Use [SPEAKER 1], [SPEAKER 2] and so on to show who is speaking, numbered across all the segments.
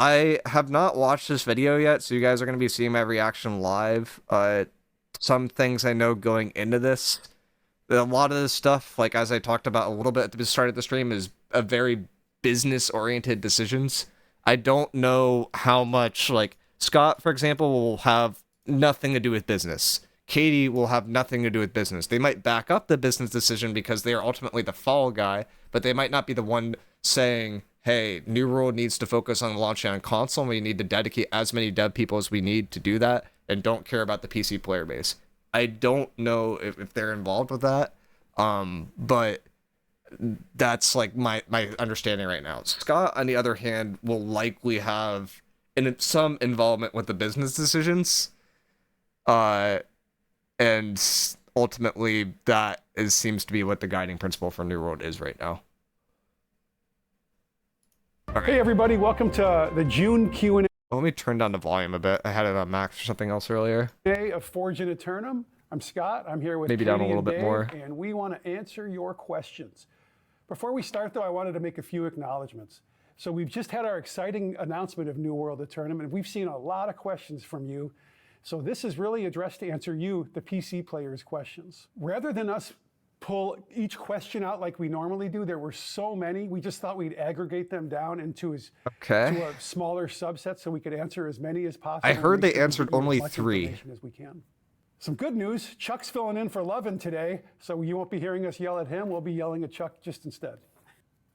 [SPEAKER 1] I have not watched this video yet, so you guys are going to be seeing my reaction live. Some things I know going into this, a lot of this stuff, like as I talked about a little bit at the start of the stream, is a very business-oriented decisions. I don't know how much, like, Scott, for example, will have nothing to do with business. Katie will have nothing to do with business. They might back up the business decision because they are ultimately the fall guy, but they might not be the one saying, hey, New World needs to focus on launching on console, and we need to dedicate as many dev people as we need to do that, and don't care about the PC player base. I don't know if they're involved with that, but that's like my understanding right now. Scott, on the other hand, will likely have some involvement with the business decisions, and ultimately that seems to be what the guiding principle for New World is right now.
[SPEAKER 2] Right. Hey everybody, welcome to the June Q&A.
[SPEAKER 1] Let me turn down the volume a bit. I had it on max or something else earlier.
[SPEAKER 2] Of Forge in Eternum. I'm Scott. I'm here with
[SPEAKER 1] maybe
[SPEAKER 2] Katie
[SPEAKER 1] down a little bit
[SPEAKER 2] Dave,
[SPEAKER 1] more.
[SPEAKER 2] And we want to answer your questions. Before we start, though, I wanted to make a few acknowledgments. So we've just had our exciting announcement of New World Eternum, and we've seen a lot of questions from you. So this is really addressed to answer you, the PC players' questions. Rather than us pull each question out like we normally do, there were so many, we just thought we'd aggregate them down into to a smaller subset so we could answer as many as possible.
[SPEAKER 1] I heard they answered only 3.
[SPEAKER 2] As we can. Some good news, Chuck's filling in for Lovin today, so you won't be hearing us yell at him, we'll be yelling at Chuck just instead.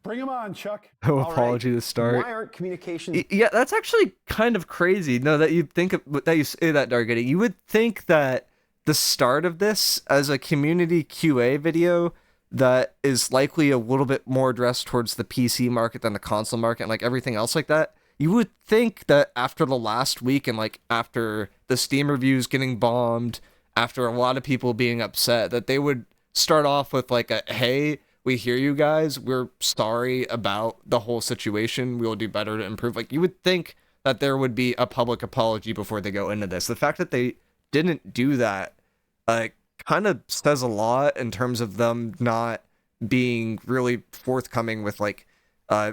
[SPEAKER 2] Bring him on, Chuck.
[SPEAKER 1] No apology to start.
[SPEAKER 3] Why aren't communications...
[SPEAKER 1] Yeah, that's actually kind of crazy. No, that you think that you say that, Dargity. You would think that the start of this as a community QA video that is likely a little bit more addressed towards the PC market than the console market and like everything else like that, you would think that after the last week and like after the Steam reviews getting bombed, after a lot of people being upset, that they would start off with like a, hey, we hear you guys, we're sorry about the whole situation, we'll do better to improve. Like, you would think that there would be a public apology before they go into this. The fact that they didn't do that kind of says a lot in terms of them not being really forthcoming with like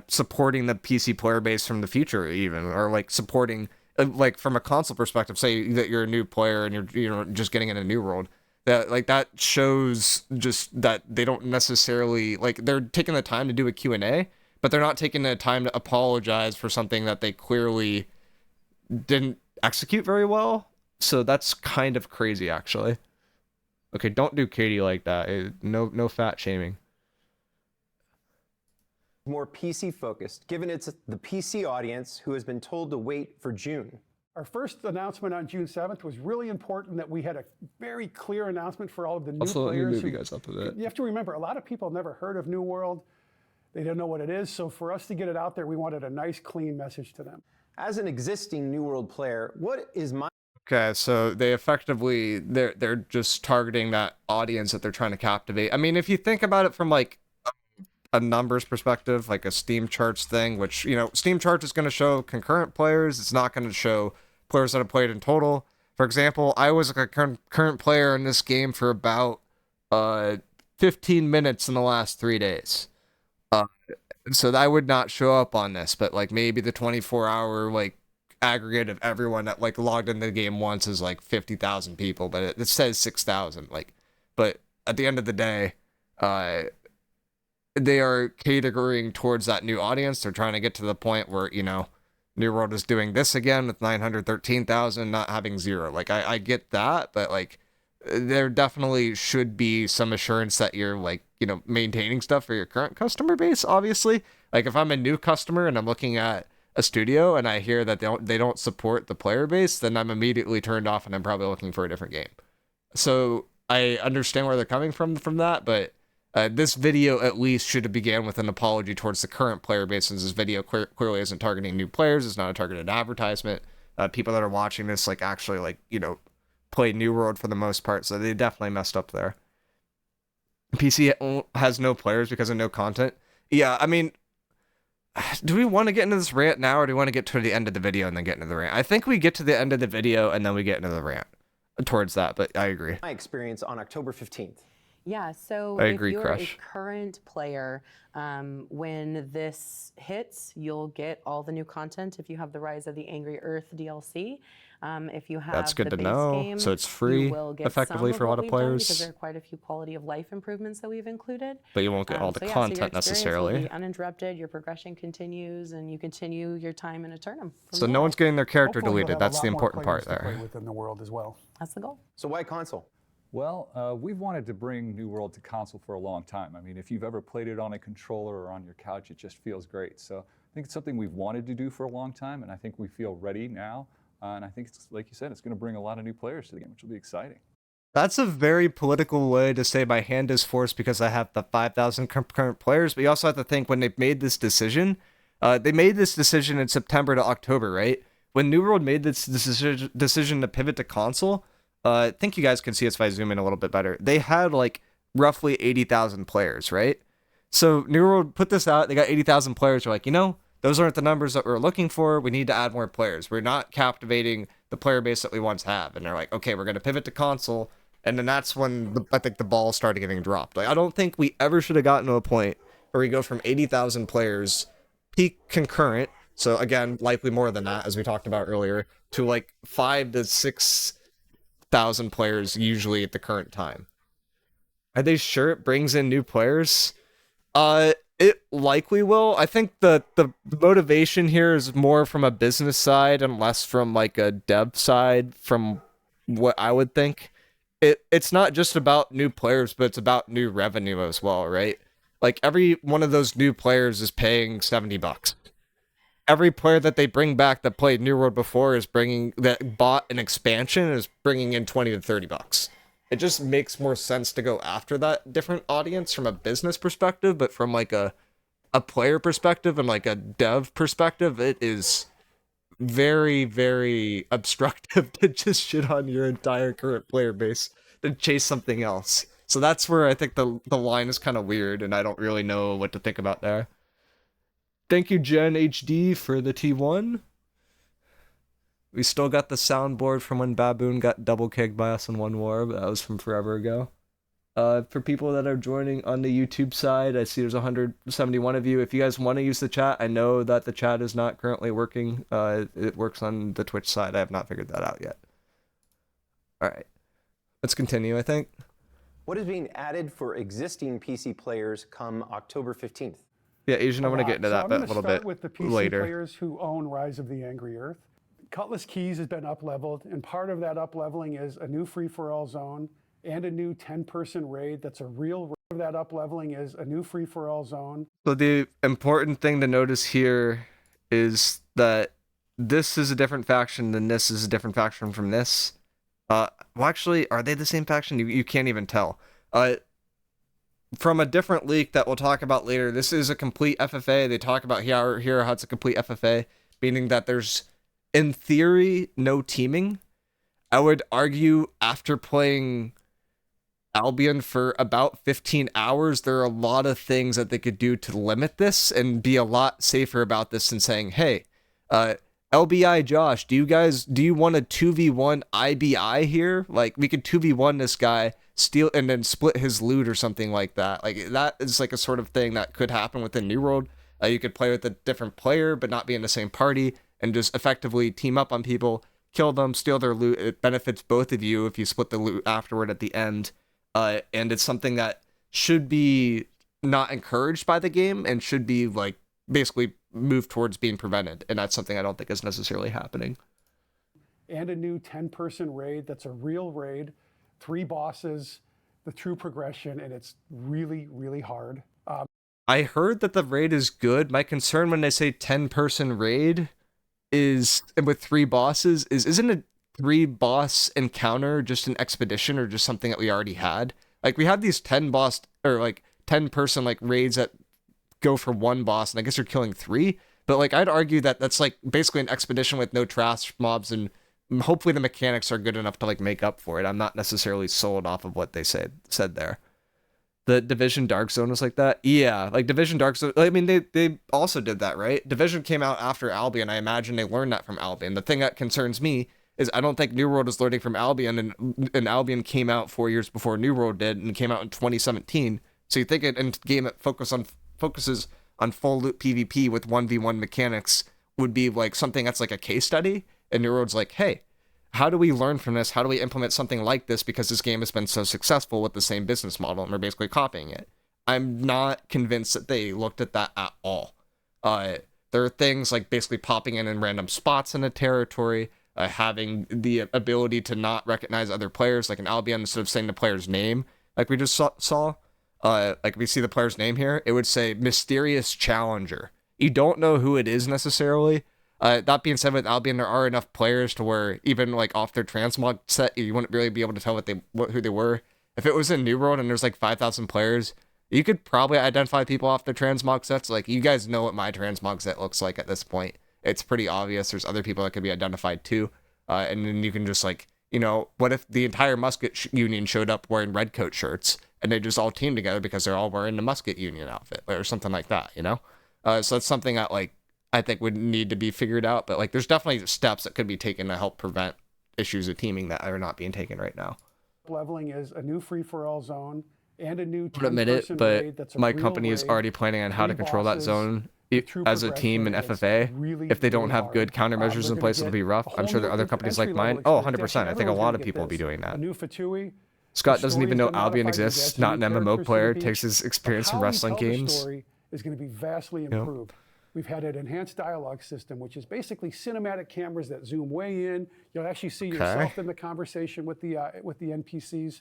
[SPEAKER 1] supporting the PC player base from the future, even, or like supporting like from a console perspective. Say that you're a new player and you're just getting in a New World, that like that shows just that they don't necessarily like, they're taking the time to do a Q&A, but they're not taking the time to apologize for something that they clearly didn't execute very well. So that's kind of crazy, actually. Okay, don't do Katie like that. No fat shaming.
[SPEAKER 3] More PC focused, given it's the PC audience who has been told to wait for June?
[SPEAKER 2] Our first announcement on June 7th was really important, that we had a very clear announcement for all of the new players.
[SPEAKER 1] Let me move you guys up a bit.
[SPEAKER 2] You have to remember, a lot of people have never heard of New World. They don't know what it is. So for us to get it out there, we wanted a nice, clean message to them.
[SPEAKER 3] As an existing New World player, what is my...
[SPEAKER 1] Okay, so they effectively, they're just targeting that audience that they're trying to captivate. I mean, if you think about it from like a numbers perspective, like a Steam charts thing, which, you know, Steam charts is going to show concurrent players. It's not going to show players that have played in total. For example, I was like a current player in this game for about 15 minutes in the last 3 days. So that would not show up on this, but like maybe the 24-hour like aggregate of everyone that like logged into the game once is like 50,000 people, but it says 6,000. Like, but at the end of the day, they are catering towards that new audience. They're trying to get to the point where, you know, New World is doing this again with 913,000, not having 0. Like, I get that, but like, there definitely should be some assurance that you're like, you know, maintaining stuff for your current customer base. Obviously, like if I'm a new customer and I'm looking at a studio and I hear that they don't support the player base, then I'm immediately turned off and I'm probably looking for a different game. So I understand where they're coming from that, but this video at least should have began with an apology towards the current player base, since this video clearly isn't targeting new players. It's not a targeted advertisement. People that are watching this like actually like, you know, play New World for the most part, so they definitely messed up there. PC has no players because of no content. Yeah, I mean, do we want to get into this rant now, or do we want to get to the end of the video and then get into the rant? I think we get to the end of the video and then we get into the rant towards that, but I agree.
[SPEAKER 3] My experience on October 15th.
[SPEAKER 4] Yeah, so
[SPEAKER 1] I
[SPEAKER 4] if
[SPEAKER 1] agree,
[SPEAKER 4] you're
[SPEAKER 1] Crush.
[SPEAKER 4] a current player, when this hits, you'll get all the new content if you have the Rise of the Angry Earth DLC. If you
[SPEAKER 1] That's
[SPEAKER 4] have
[SPEAKER 1] good
[SPEAKER 4] the
[SPEAKER 1] to
[SPEAKER 4] base
[SPEAKER 1] know.
[SPEAKER 4] game,
[SPEAKER 1] So it's
[SPEAKER 4] you
[SPEAKER 1] free
[SPEAKER 4] will get some
[SPEAKER 1] effectively
[SPEAKER 4] of
[SPEAKER 1] for a lot
[SPEAKER 4] what
[SPEAKER 1] of
[SPEAKER 4] we've done because there
[SPEAKER 1] players,
[SPEAKER 4] are quite a few quality of life improvements that we've included.
[SPEAKER 1] but you won't get all the
[SPEAKER 4] So your
[SPEAKER 1] content
[SPEAKER 4] experience will
[SPEAKER 1] necessarily.
[SPEAKER 4] be uninterrupted, your progression continues, and you continue your time in a tournament.
[SPEAKER 1] So no one's getting their character
[SPEAKER 2] Hopefully you'll
[SPEAKER 1] deleted.
[SPEAKER 2] have a
[SPEAKER 1] That's the
[SPEAKER 2] lot more
[SPEAKER 1] important part
[SPEAKER 2] players to play
[SPEAKER 1] there.
[SPEAKER 2] with in the world as well.
[SPEAKER 4] That's the goal.
[SPEAKER 3] So why console?
[SPEAKER 5] Well, we've wanted to bring New World to console for a long time. I mean, if you've ever played it on a controller or on your couch, it just feels great. So I think it's something we've wanted to do for a long time, and I think we feel ready now. And I think, it's, like you said, it's going to bring a lot of new players to the game, which will be exciting.
[SPEAKER 1] That's a very political way to say my hand is forced because I have the 5,000 concurrent players. But you also have to think when they've made this decision, they made this decision in September to October, right? When New World made this decision to pivot to console, I think you guys can see this if I zoom in a little bit better. They had like roughly 80,000 players, right? So New World put this out. They got 80,000 players. They're like, those aren't the numbers that we're looking for. We need to add more players. We're not captivating the player base that we once have. And they're like, okay, we're going to pivot to console. And then that's when I think the ball started getting dropped. Like, I don't think we ever should have gotten to a point where we go from 80,000 players peak concurrent. So again, likely more than that, as we talked about earlier, to like 5,000 to 6,000 players usually at the current time. Are they sure it brings in new players? It likely will. I think the motivation here is more from a business side and less from like a dev side, from what I would think. It's not just about new players, but it's about new revenue as well, right? Like every one of those new players is paying $70. Every player that they bring back that played New World before that bought an expansion is bringing in $20 to $30. It just makes more sense to go after that different audience from a business perspective, but from like a player perspective and like a dev perspective, it is very, very obstructive to just shit on your entire current player base to chase something else. So that's where I think the line is kind of weird, and I don't really know what to think about there. Thank you, Gen HD, for the T1. We still got the soundboard from when Baboon got double kicked by us in one war, but that was from forever ago. For people that are joining on the YouTube side, I see there's 171 of you. If you guys want to use the chat, I know that the chat is not currently working. It works on the Twitch side. I have not figured that out yet. All right. Let's continue, I think.
[SPEAKER 3] What is being added for existing PC players come October 15th?
[SPEAKER 1] Yeah, Asian, I want to get into that a little bit
[SPEAKER 2] with the PC
[SPEAKER 1] later.
[SPEAKER 2] players who own Rise of the Angry Earth. Cutlass Keys has been up-leveled, and part of that up-leveling is a new free-for-all zone and a new 10-person raid that's a real raid. That up-leveling is a new free-for-all zone.
[SPEAKER 1] So the important thing to notice here is that this is a different faction than this is a different faction from this. Well, actually, are they the same faction? You can't even tell. From a different leak that we'll talk about later, this is a complete FFA. They talk about here how it's a complete FFA, meaning that there's, in theory, no teaming. I would argue after playing Albion for about 15 hours, there are a lot of things that they could do to limit this and be a lot safer about this than saying, hey, LBI Josh, do you want a 2v1 IBI here? Like, we could 2v1 this guy, steal, and then split his loot or something like that. Like, that is like a sort of thing that could happen within New World. You could play with a different player, but not be in the same party, and just effectively team up on people, kill them, steal their loot. It benefits both of you if you split the loot afterward at the end. And it's something that should be not encouraged by the game and should be, like, basically move towards being prevented, and that's something I don't think is necessarily happening.
[SPEAKER 2] And a new 10-person raid that's a real raid, 3 bosses, the true progression, and it's really, really hard.
[SPEAKER 1] I heard that the raid is good. My concern when they say 10-person raid is, with 3 bosses, isn't a 3-boss encounter just an expedition or just something that we already had? Like, we had these 10-boss, or like 10-person like raids that go for 1 boss, and I guess you're killing 3, but like I'd argue that that's like basically an expedition with no trash mobs, and hopefully the mechanics are good enough to like make up for it. I'm not necessarily sold off of what they said there. The Division Dark Zone was like that. Yeah, like Division Dark Zone, I mean, they also did that, right? Division came out after Albion. I imagine they learned that from Albion. The thing that concerns me is I don't think New World is learning from Albion, and Albion came out 4 years before New World did, and came out in 2017. So you think a game that focuses on full loop PvP with 1v1 mechanics would be like something that's like a case study, and New World's like, hey, how do we learn from this? How do we implement something like this, because this game has been so successful with the same business model, and we're basically copying it. I'm not convinced that they looked at that at all. There are things like basically popping in random spots in a territory, having the ability to not recognize other players, like in Albion, instead of saying the player's name, like we just saw, like we see the player's name here, it would say Mysterious Challenger. You don't know who it is necessarily. That being said, with Albion, there are enough players to where even like off their transmog set, you wouldn't really be able to tell who they were. If it was in New World and there's like 5,000 players, you could probably identify people off their transmog sets. Like, you guys know what my transmog set looks like at this point. It's pretty obvious. There's other people that could be identified too. And then you can just like, what if the entire Musket Union showed up wearing red coat shirts and they just all teamed together because they're all wearing the Musket Union outfit or something like that, So that's something that like I think would need to be figured out. But like, there's definitely steps that could be taken to help prevent issues of teaming that are not being taken right now.
[SPEAKER 2] Leveling is a new free-for-all zone and a new
[SPEAKER 1] Admit it,
[SPEAKER 2] 10-person
[SPEAKER 1] but
[SPEAKER 2] raid that's a
[SPEAKER 1] my
[SPEAKER 2] real
[SPEAKER 1] company is
[SPEAKER 2] raid,
[SPEAKER 1] already planning on how to
[SPEAKER 2] 3
[SPEAKER 1] control that
[SPEAKER 2] bosses,
[SPEAKER 1] zone
[SPEAKER 2] true
[SPEAKER 1] as a team in
[SPEAKER 2] progression.
[SPEAKER 1] FFA.
[SPEAKER 2] It's really,
[SPEAKER 1] If they don't
[SPEAKER 2] really
[SPEAKER 1] have
[SPEAKER 2] hard.
[SPEAKER 1] good countermeasures
[SPEAKER 2] They're
[SPEAKER 1] in place,
[SPEAKER 2] gonna
[SPEAKER 1] it'll be
[SPEAKER 2] get
[SPEAKER 1] rough.
[SPEAKER 2] a
[SPEAKER 1] I'm
[SPEAKER 2] whole
[SPEAKER 1] sure there are
[SPEAKER 2] new
[SPEAKER 1] other companies like mine.
[SPEAKER 2] entry-level
[SPEAKER 1] Oh, 100%.
[SPEAKER 2] experience.
[SPEAKER 1] I think a
[SPEAKER 2] Everyone's
[SPEAKER 1] lot
[SPEAKER 2] gonna
[SPEAKER 1] of
[SPEAKER 2] get
[SPEAKER 1] people will be
[SPEAKER 2] this.
[SPEAKER 1] doing that.
[SPEAKER 2] A new Fatui.
[SPEAKER 1] Scott
[SPEAKER 2] The
[SPEAKER 1] doesn't
[SPEAKER 2] story
[SPEAKER 1] even
[SPEAKER 2] is
[SPEAKER 1] know
[SPEAKER 2] gonna
[SPEAKER 1] Albion
[SPEAKER 2] modify the
[SPEAKER 1] exists,
[SPEAKER 2] Destiny
[SPEAKER 1] not an MMO
[SPEAKER 2] characters to
[SPEAKER 1] player,
[SPEAKER 2] the
[SPEAKER 1] takes his
[SPEAKER 2] beach.
[SPEAKER 1] experience
[SPEAKER 2] But
[SPEAKER 1] from
[SPEAKER 2] how we
[SPEAKER 1] wrestling
[SPEAKER 2] tell the
[SPEAKER 1] games.
[SPEAKER 2] story is going to be vastly improved. We've had an enhanced dialogue system, which is basically cinematic cameras that zoom way in. You'll actually see yourself in the conversation with the NPCs.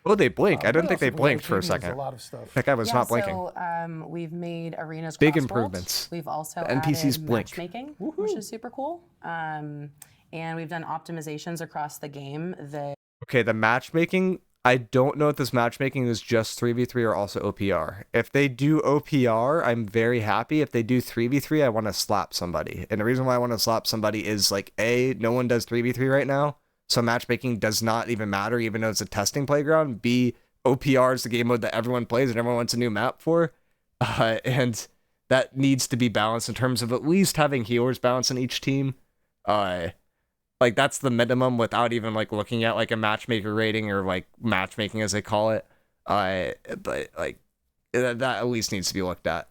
[SPEAKER 1] Oh, they blink. I
[SPEAKER 2] What
[SPEAKER 1] didn't think
[SPEAKER 2] else
[SPEAKER 1] they
[SPEAKER 2] have we
[SPEAKER 1] blinked
[SPEAKER 2] done?
[SPEAKER 1] for a
[SPEAKER 2] Geez, there's
[SPEAKER 1] second.
[SPEAKER 2] A lot of stuff.
[SPEAKER 1] That guy was not blinking.
[SPEAKER 4] So we've made arenas
[SPEAKER 1] Big
[SPEAKER 4] cross-world.
[SPEAKER 1] improvements.
[SPEAKER 4] We've also
[SPEAKER 1] The NPCs
[SPEAKER 4] added
[SPEAKER 1] blink.
[SPEAKER 4] matchmaking, which is super cool. And we've done optimizations across the game that
[SPEAKER 1] Okay, the matchmaking, I don't know if this matchmaking is just 3v3 or also OPR. If they do OPR, I'm very happy. If they do 3v3, I want to slap somebody. And the reason why I want to slap somebody is like, A, no one does 3v3 right now, so matchmaking does not even matter, even though it's a testing playground. B, OPR is the game mode that everyone plays and everyone wants a new map for. And that needs to be balanced in terms of at least having healers balance in each team. Like, that's the minimum without even like looking at like a matchmaker rating or like matchmaking as they call it. But like that at least needs to be looked at.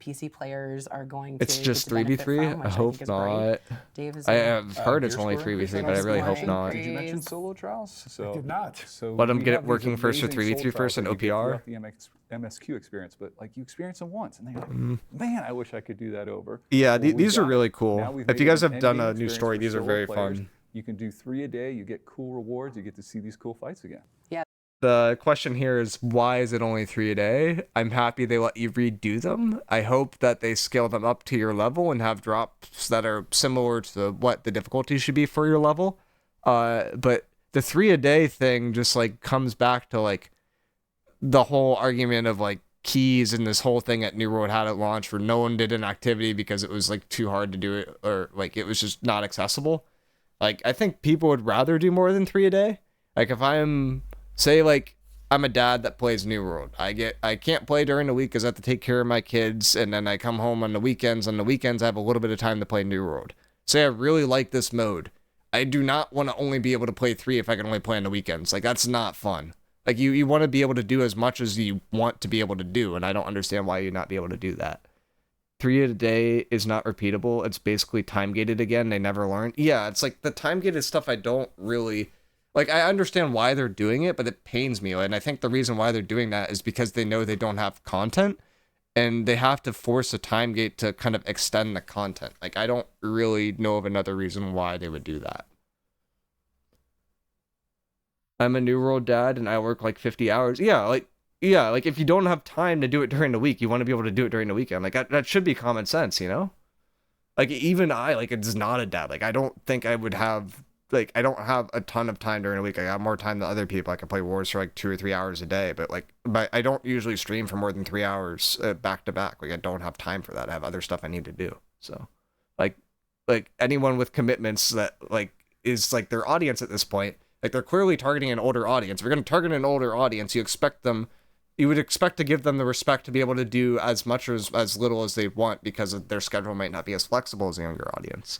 [SPEAKER 4] PC players are going to
[SPEAKER 1] It's just
[SPEAKER 4] get to benefit
[SPEAKER 1] 3v3.
[SPEAKER 4] from,
[SPEAKER 1] I
[SPEAKER 4] which
[SPEAKER 1] hope
[SPEAKER 4] think is
[SPEAKER 1] not.
[SPEAKER 4] great. Dave is
[SPEAKER 1] I have heard it's
[SPEAKER 5] Your
[SPEAKER 1] only
[SPEAKER 5] score?
[SPEAKER 1] 3v3, but I really hope
[SPEAKER 4] Scoring.
[SPEAKER 1] not.
[SPEAKER 5] Did you mention solo trials? So,
[SPEAKER 2] Did not.
[SPEAKER 5] So
[SPEAKER 1] Let 'em
[SPEAKER 5] we
[SPEAKER 1] get it
[SPEAKER 5] have these
[SPEAKER 1] working first for
[SPEAKER 5] amazing
[SPEAKER 1] 3v3
[SPEAKER 5] solo
[SPEAKER 1] first and
[SPEAKER 5] trials that you get
[SPEAKER 1] OPR.
[SPEAKER 5] throughout the MSQ experience, but like you experience them once, and they're like, man, I wish I could do that over.
[SPEAKER 1] Yeah,
[SPEAKER 5] Well, we've
[SPEAKER 1] these are
[SPEAKER 5] got
[SPEAKER 1] really
[SPEAKER 5] it.
[SPEAKER 1] cool.
[SPEAKER 5] Now we've
[SPEAKER 1] If
[SPEAKER 5] made
[SPEAKER 1] you
[SPEAKER 5] it
[SPEAKER 1] guys
[SPEAKER 5] an
[SPEAKER 1] have done
[SPEAKER 5] endgame
[SPEAKER 1] a new
[SPEAKER 5] experience
[SPEAKER 1] story,
[SPEAKER 5] for
[SPEAKER 1] these are
[SPEAKER 5] solo
[SPEAKER 1] very
[SPEAKER 5] players.
[SPEAKER 1] fun.
[SPEAKER 5] You can do 3 a day. You get cool rewards. You get to see these cool fights again.
[SPEAKER 1] The question here is, why is it only 3 a day? I'm happy they let you redo them. I hope that they scale them up to your level and have drops that are similar to what the difficulty should be for your level. But the 3 a day thing just like comes back to like the whole argument of like keys and this whole thing at New World had at launch where no one did an activity because it was like too hard to do it, or like it was just not accessible. Like, I think people would rather do more than 3 a day. Like, if I'm, say, like, I'm a dad that plays New World. I can't play during the week because I have to take care of my kids, and then I come home on the weekends. On the weekends, I have a little bit of time to play New World. Say I really like this mode. I do not want to only be able to play 3 if I can only play on the weekends. Like, that's not fun. Like, you want to be able to do as much as you want to be able to do, and I don't understand why you'd not be able to do that. 3 a day is not repeatable. It's basically time gated again. They never learn. Yeah, it's like the time gated stuff I don't really like. I understand why they're doing it, but it pains me. And I think the reason why they're doing that is because they know they don't have content and they have to force a time gate to kind of extend the content. Like, I don't really know of another reason why they would do that. I'm a New World dad and I work like 50 hours. Yeah, like if you don't have time to do it during the week, you want to be able to do it during the weekend. Like, that should be common sense, you know? Like, even I, like, it's not a dad. Like, I don't think I would have, like, I don't have a ton of time during the week. I got more time than other people. I can play Wars for, like, 2 or 3 hours a day. But I don't usually stream for more than 3 hours back to back. Like, I don't have time for that. I have other stuff I need to do. So, like anyone with commitments that, like, is, like, their audience at this point, like, they're clearly targeting an older audience. If you're going to target an older audience, you would expect to give them the respect to be able to do as much or as little as they want because their schedule might not be as flexible as a younger audience.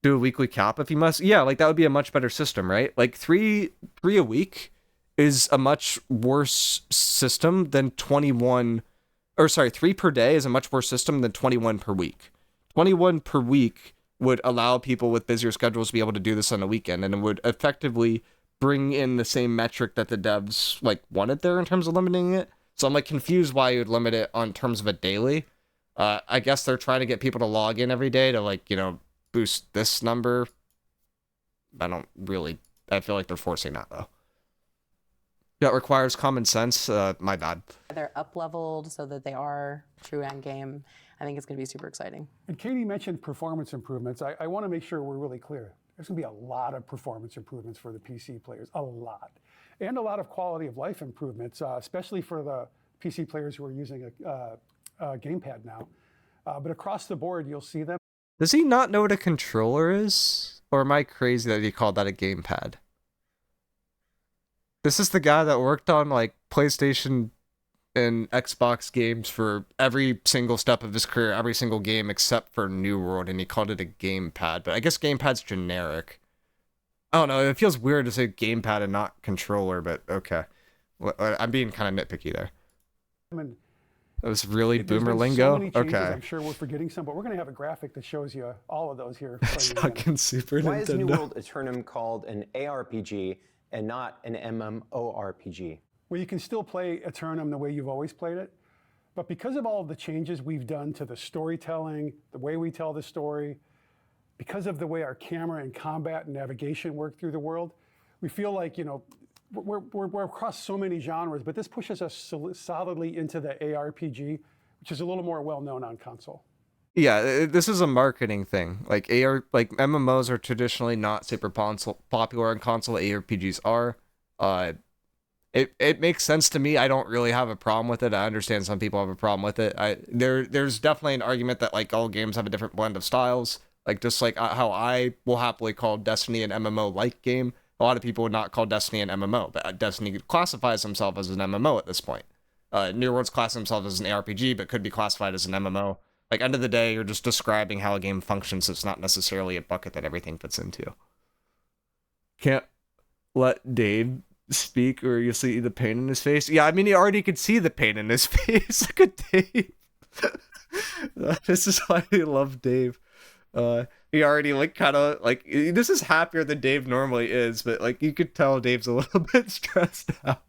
[SPEAKER 1] do a weekly cap if you must. Yeah, like that would be a much better system, right? Like three a week is a much worse system than 21, or sorry, 3 per day is a much worse system than 21 per week. 21 per week would allow people with busier schedules to be able to do this on a weekend, and it would effectively bring in the same metric that the devs like wanted there in terms of limiting it. So I'm like confused why you would limit it on terms of a daily. I guess they're trying to get people to log in every day to like, you know, boost this number. I feel like they're forcing that though. That requires common sense. My bad.
[SPEAKER 4] They're up leveled so that they are true end game. I think it's going to be super exciting.
[SPEAKER 2] And Katie mentioned performance improvements. I want to make sure we're really clear. There's going to be a lot of performance improvements for the PC players, a lot. And a lot of quality of life improvements, especially for the PC players who are using a gamepad now. But across the board, you'll see them.
[SPEAKER 1] Does he not know what a controller is? Or am I crazy that he called that a gamepad? This is the guy that worked on like PlayStation and Xbox games for every single step of his career, every single game except for New World, and he called it a gamepad. But I guess gamepad's generic. I don't know, it feels weird to say gamepad and not controller, but okay. I'm being kind of nitpicky there. That was really boomer lingo?
[SPEAKER 2] So many changes,
[SPEAKER 1] okay.
[SPEAKER 2] I'm sure we're forgetting some, but we're going to have a graphic that shows you all of those here.
[SPEAKER 1] Fucking Super
[SPEAKER 3] Why is New
[SPEAKER 1] Nintendo.
[SPEAKER 3] World Eternum called an ARPG and not an MMORPG?
[SPEAKER 2] Well, you can still play Eternum the way you've always played it, but because of all of the changes we've done to the storytelling, the way we tell the story, because of the way our camera and combat and navigation work through the world, we feel like, you know, we're across so many genres, but this pushes us solidly into the ARPG, which is a little more well-known on console.
[SPEAKER 1] Yeah, this is a marketing thing. Like MMOs are traditionally not super popular on console. ARPGs are. It makes sense to me. I don't really have a problem with it. I understand some people have a problem with it. There's definitely an argument that like all games have a different blend of styles. Like just like how I will happily call Destiny an MMO-like game, a lot of people would not call Destiny an MMO, but Destiny classifies himself as an MMO at this point. New World's classing himself as an ARPG, but could be classified as an MMO. Like, end of the day, you're just describing how a game functions. It's not necessarily a bucket that everything fits into. Can't let Dave speak or you'll see the pain in his face. Yeah, I mean, you already could see the pain in his face. Look at Dave. This is why I love Dave. He already like kind of like this is happier than Dave normally is, but like you could tell Dave's a little bit stressed out.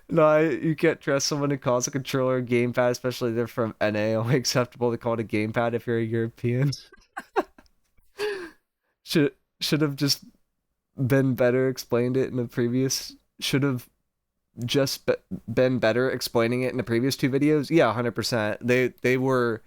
[SPEAKER 1] No, you can't trust someone who calls a controller a gamepad, especially if they're from NA. Only acceptable to call it a gamepad if you're a European. Should have just been better explained it in the previous. Should have just been better explaining it in the previous 2 videos. Yeah, 100%. They were.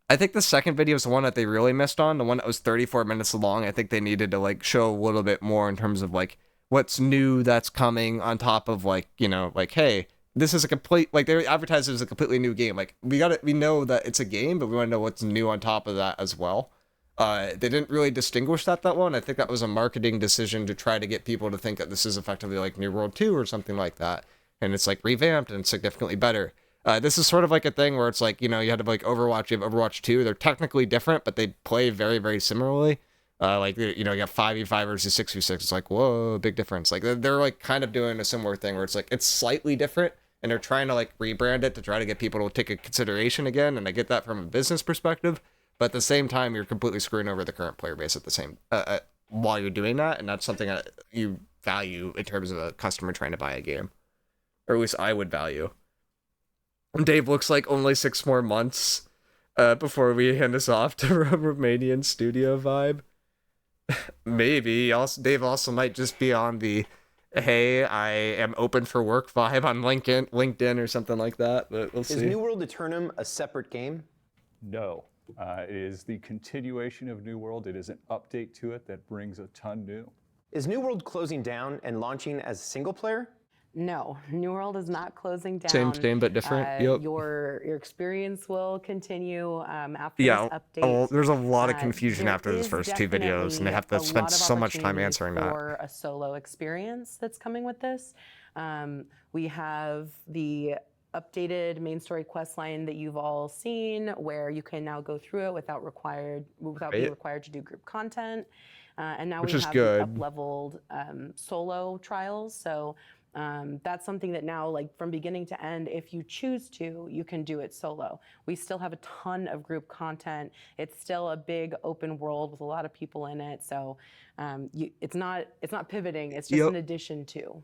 [SPEAKER 1] I think the second video is the one that they really missed on. The one that was 34 minutes long. I think they needed to like show a little bit more in terms of like what's new that's coming on top of like, you know, like, hey, this is a complete, like they advertised it as a completely new game. Like we know that it's a game, but we want to know what's new on top of that as well. They didn't really distinguish that well, and I think that was a marketing decision to try to get people to think that this is effectively like New World 2 or something like that. And it's like revamped and significantly better. This is sort of like a thing where it's like, you know, you had to like Overwatch, you have Overwatch 2. They're technically different, but they play very, very similarly. Like, you know, you have 5v5 versus 6v6. It's like, whoa, big difference. Like, they're like kind of doing a similar thing where it's like, it's slightly different, and they're trying to like rebrand it to try to get people to take a consideration again. And I get that from a business perspective, but at the same time, you're completely screwing over the current player base at the same, while you're doing that. And that's something that you value in terms of a customer trying to buy a game, or at least I would value. Dave looks like only 6 more months before we hand us off to Romanian studio vibe. Maybe. Dave also might just be on the, hey, I am open for work vibe on LinkedIn or something like that, but we'll see.
[SPEAKER 3] Is New World Eternum a separate game?
[SPEAKER 5] No. It is the continuation of New World. It is an update to it that brings a ton new.
[SPEAKER 3] Is New World closing down and launching as single player?
[SPEAKER 4] No, New World is not closing down.
[SPEAKER 1] Same but different. Yep.
[SPEAKER 4] Your experience will continue after
[SPEAKER 1] Yeah,
[SPEAKER 4] this update.
[SPEAKER 1] There's a lot of confusion
[SPEAKER 4] There
[SPEAKER 1] after those
[SPEAKER 4] is
[SPEAKER 1] first 2 videos, and they have to
[SPEAKER 4] definitely a
[SPEAKER 1] spend
[SPEAKER 4] lot of
[SPEAKER 1] so much time
[SPEAKER 4] opportunity
[SPEAKER 1] answering that.
[SPEAKER 4] for a solo experience that's coming with this. We have the updated main story quest line that you've all seen, where you can now go through it without being
[SPEAKER 1] Right.
[SPEAKER 4] required to do group content. And now
[SPEAKER 1] Which
[SPEAKER 4] we
[SPEAKER 1] is
[SPEAKER 4] have the
[SPEAKER 1] good.
[SPEAKER 4] up-leveled solo trials. So that's something that now, like from beginning to end, if you choose to, you can do it solo. We still have a ton of group content. It's still a big open world with a lot of people in it. So it's not pivoting. It's just
[SPEAKER 1] Yep.
[SPEAKER 4] an addition to.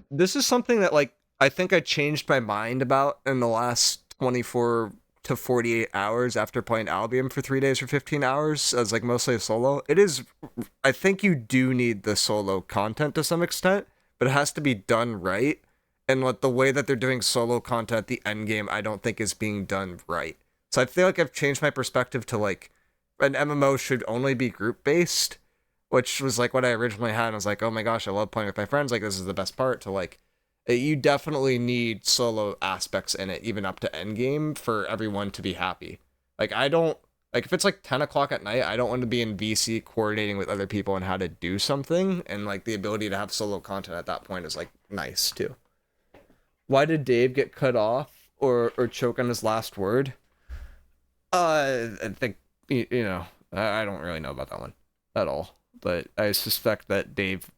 [SPEAKER 1] This is something that like I think I changed my mind about in the last 24 to 48 hours after playing Albion for 3 days or 15 hours as like mostly a solo. It is, I think you do need the solo content to some extent, but it has to be done right. And what the way that they're doing solo content at the end game, I don't think is being done right. So I feel like I've changed my perspective to like an MMO should only be group based, which was like what I originally had. And I was like, oh my gosh, I love playing with my friends. Like this is the best part. To like, you definitely need solo aspects in it, even up to endgame, for everyone to be happy. Like I don't like if it's like 10 o'clock at night, I don't want to be in VC coordinating with other people on how to do something, and like the ability to have solo content at that point is like nice too. Why did Dave get cut off or choke on his last word? I think you know I don't really know about that one at all, but I suspect that Dave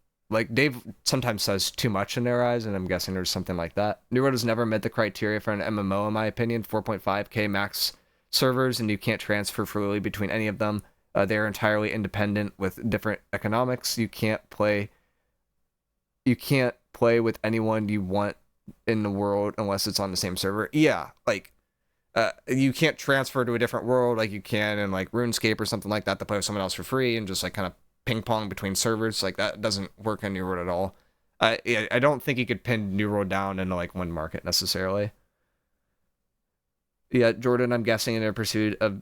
[SPEAKER 1] sometimes says too much in their eyes, and I'm guessing there's something like that. New World has never met the criteria for an MMO, in my opinion. 4.5k max servers, and you can't transfer freely between any of them. They're entirely independent with different economics. You can't play with anyone you want in the world unless it's on the same server. Yeah, like you can't transfer to a different world like you can in like RuneScape or something like that to play with someone else for free and just like kind of ping pong between servers. Like that doesn't work in New World at all. I don't think you could pin New World down into like one market necessarily. Yeah, Jordan, I'm guessing in their pursuit of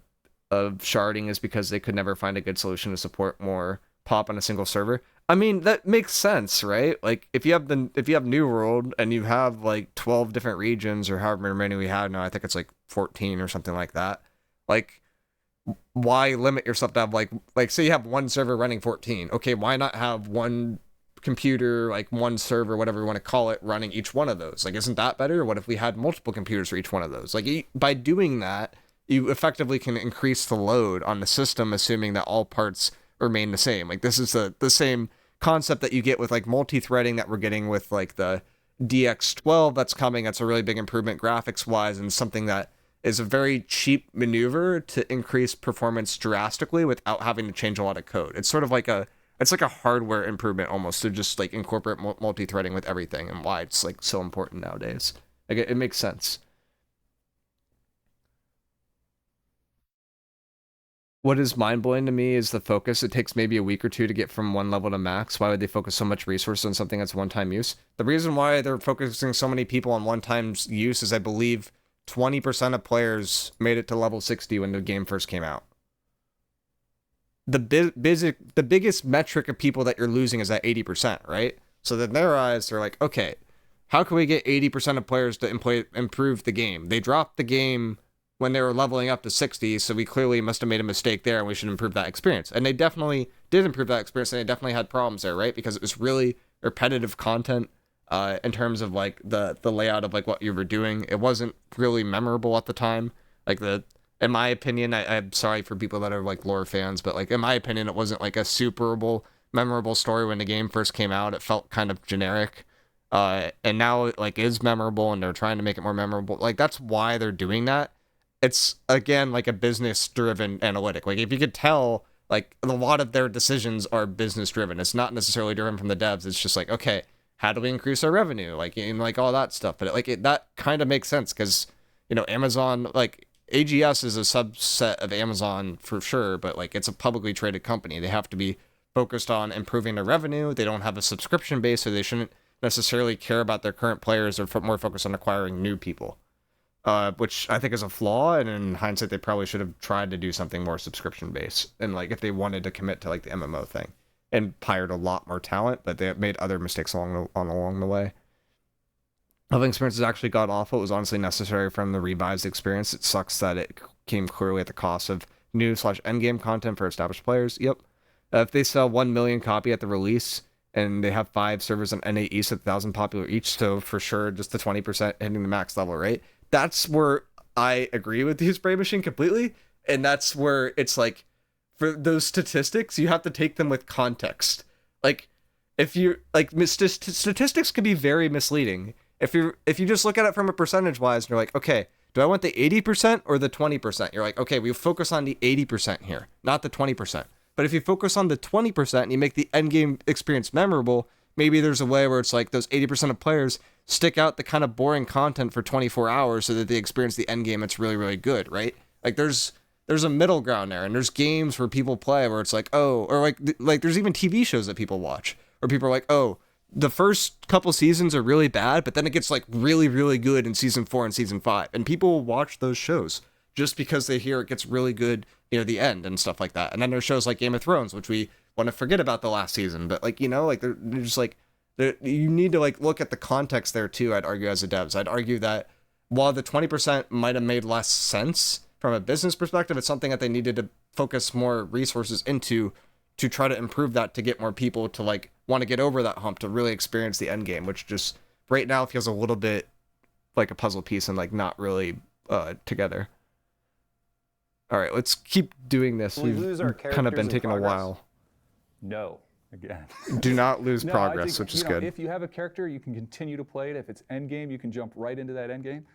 [SPEAKER 1] sharding is because they could never find a good solution to support more pop on a single server. I mean, that makes sense, right? Like if you have New World and you have like 12 different regions or however many we have now, I think it's like 14 or something like that. Like why limit yourself to have like say you have one server running 14. Okay, why not have one computer, like one server, whatever you want to call it, running each one of those? Like isn't that better? What if we had multiple computers for each one of those? Like by doing that, you effectively can increase the load on the system, assuming that all parts remain the same. Like this is the same concept that you get with like multi-threading that we're getting with like the DX12 that's coming. That's a really big improvement graphics wise, and something that is a very cheap maneuver to increase performance drastically without having to change a lot of code. It's sort of like a hardware improvement almost to just like incorporate multi-threading with everything, and why it's like so important nowadays. Like it makes sense. What is mind-blowing to me is the focus. It takes maybe a week or two to get from one level to max. Why would they focus so much resource on something that's one-time use? The reason why they're focusing so many people on one-time use is I believe 20% of players made it to level 60 when the game first came out. The biggest metric of people that you're losing is that 80%, right? So in their eyes, they're like, okay, how can we get 80% of players to improve the game? They dropped the game when they were leveling up to 60, so we clearly must have made a mistake there, and we should improve that experience. And they definitely did improve that experience, and they definitely had problems there, right? Because it was really repetitive content in terms of like the layout of like what you were doing. It wasn't really memorable at the time. Like in my opinion, I'm sorry for people that are like lore fans, but like in my opinion, it wasn't like a super memorable story when the game first came out. It felt kind of generic. And now it like is memorable, and they're trying to make it more memorable. Like that's why they're doing that. It's again like a business driven analytic. Like if you could tell, like a lot of their decisions are business driven. It's not necessarily driven from the devs. It's just like, okay, how do we increase our revenue? Like and like all that stuff. But that kind of makes sense because Amazon, like AGS is a subset of Amazon for sure, but like it's a publicly traded company. They have to be focused on improving their revenue. They don't have a subscription base, so they shouldn't necessarily care about their current players. They're more focused on acquiring new people. Which I think is a flaw, and in hindsight, they probably should have tried to do something more subscription-based, and like if they wanted to commit to like the MMO thing, and hired a lot more talent, but they made other mistakes along the way. Leveling experience has actually got awful. It was honestly necessary from the revised experience. It sucks that it came clearly at the cost of new/endgame content for established players. Yep. If they sell 1 million copy at the release, and they have 5 servers on NA East at 1,000 popular each, so for sure just the 20% hitting the max level, right? That's where I agree with you, Spray Machine, completely, and that's where it's like, for those statistics, you have to take them with context. Like, if you like, statistics can be very misleading. If you just look at it from a percentage wise, and you're like, okay, do I want the 80% or the 20%? You're like, okay, we focus on the 80% here, not the 20%. But if you focus on the 20% and you make the end game experience memorable, maybe there's a way where it's like those 80% of players stick out the kind of boring content for 24 hours so that they experience the end game that's really, really good, right? Like there's a middle ground there, and there's games where people play where it's like, oh, or like there's even TV shows that people watch where people are like, oh, the first couple seasons are really bad, but then it gets like really, really good in season 4 and season 5, and people watch those shows just because they hear it gets really good near the end and stuff like that. And then there's shows like Game of Thrones, which we want to forget about the last season, but like, you know, like they're just like, you need to like look at the context there too. I'd argue as a devs, I'd argue that while the 20% might have made less sense from a business perspective, it's something that they needed to focus more resources into to try to improve that, to get more people to like want to get over that hump, to really experience the end game, which just right now feels a little bit like a puzzle piece and like not really together. All right, let's keep doing this.
[SPEAKER 3] Will we lose our
[SPEAKER 1] kind of been
[SPEAKER 3] characters in
[SPEAKER 1] taking a
[SPEAKER 3] progress?
[SPEAKER 1] while.
[SPEAKER 5] No, again.
[SPEAKER 1] Do not lose
[SPEAKER 5] No, I
[SPEAKER 1] progress,
[SPEAKER 5] think,
[SPEAKER 1] which is
[SPEAKER 5] you know,
[SPEAKER 1] good.
[SPEAKER 5] If you have a character, you can continue to play it. If it's end game, you can jump right into that end game.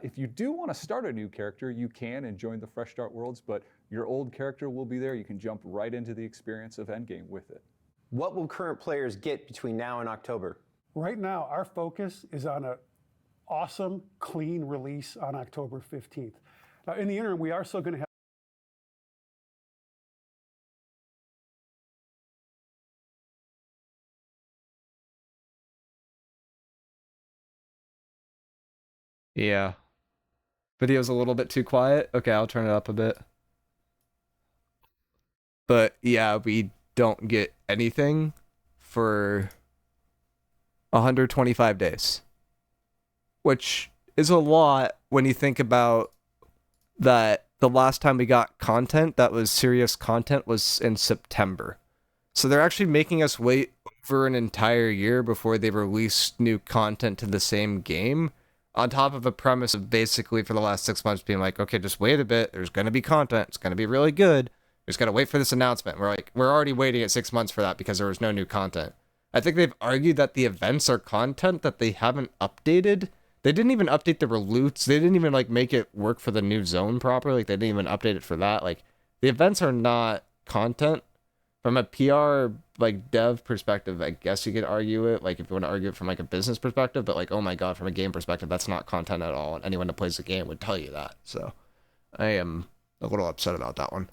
[SPEAKER 5] If you do want to start a new character, you can and join the Fresh Start Worlds, but your old character will be there. You can jump right into the experience of endgame with it.
[SPEAKER 3] What will current players get between now and October?
[SPEAKER 2] Right now, our focus is on an awesome, clean release on October 15th. Now, in the interim, we are still going to have
[SPEAKER 1] Yeah. Video's a little bit too quiet. Okay, I'll turn it up a bit. But yeah, we don't get anything for 125 days, which is a lot when you think about that the last time we got content that was serious content was in September. So they're actually making us wait over an entire year before they release new content to the same game, on top of a premise of basically for the last 6 months being like, okay, just wait a bit, there's going to be content, it's going to be really good, just got to wait for this announcement. We're like, we're already waiting at 6 months for that because there was no new content. I think they've argued that the events are content that they haven't updated. They didn't even update the relutes. They didn't even like make it work for the new zone properly. Like they didn't even update it for that. Like the events are not content. From a PR like dev perspective, I guess you could argue it. Like if you want to argue it from like a business perspective, but like, oh my god, from a game perspective, that's not content at all. And anyone that plays the game would tell you that. So I am a little upset about that one.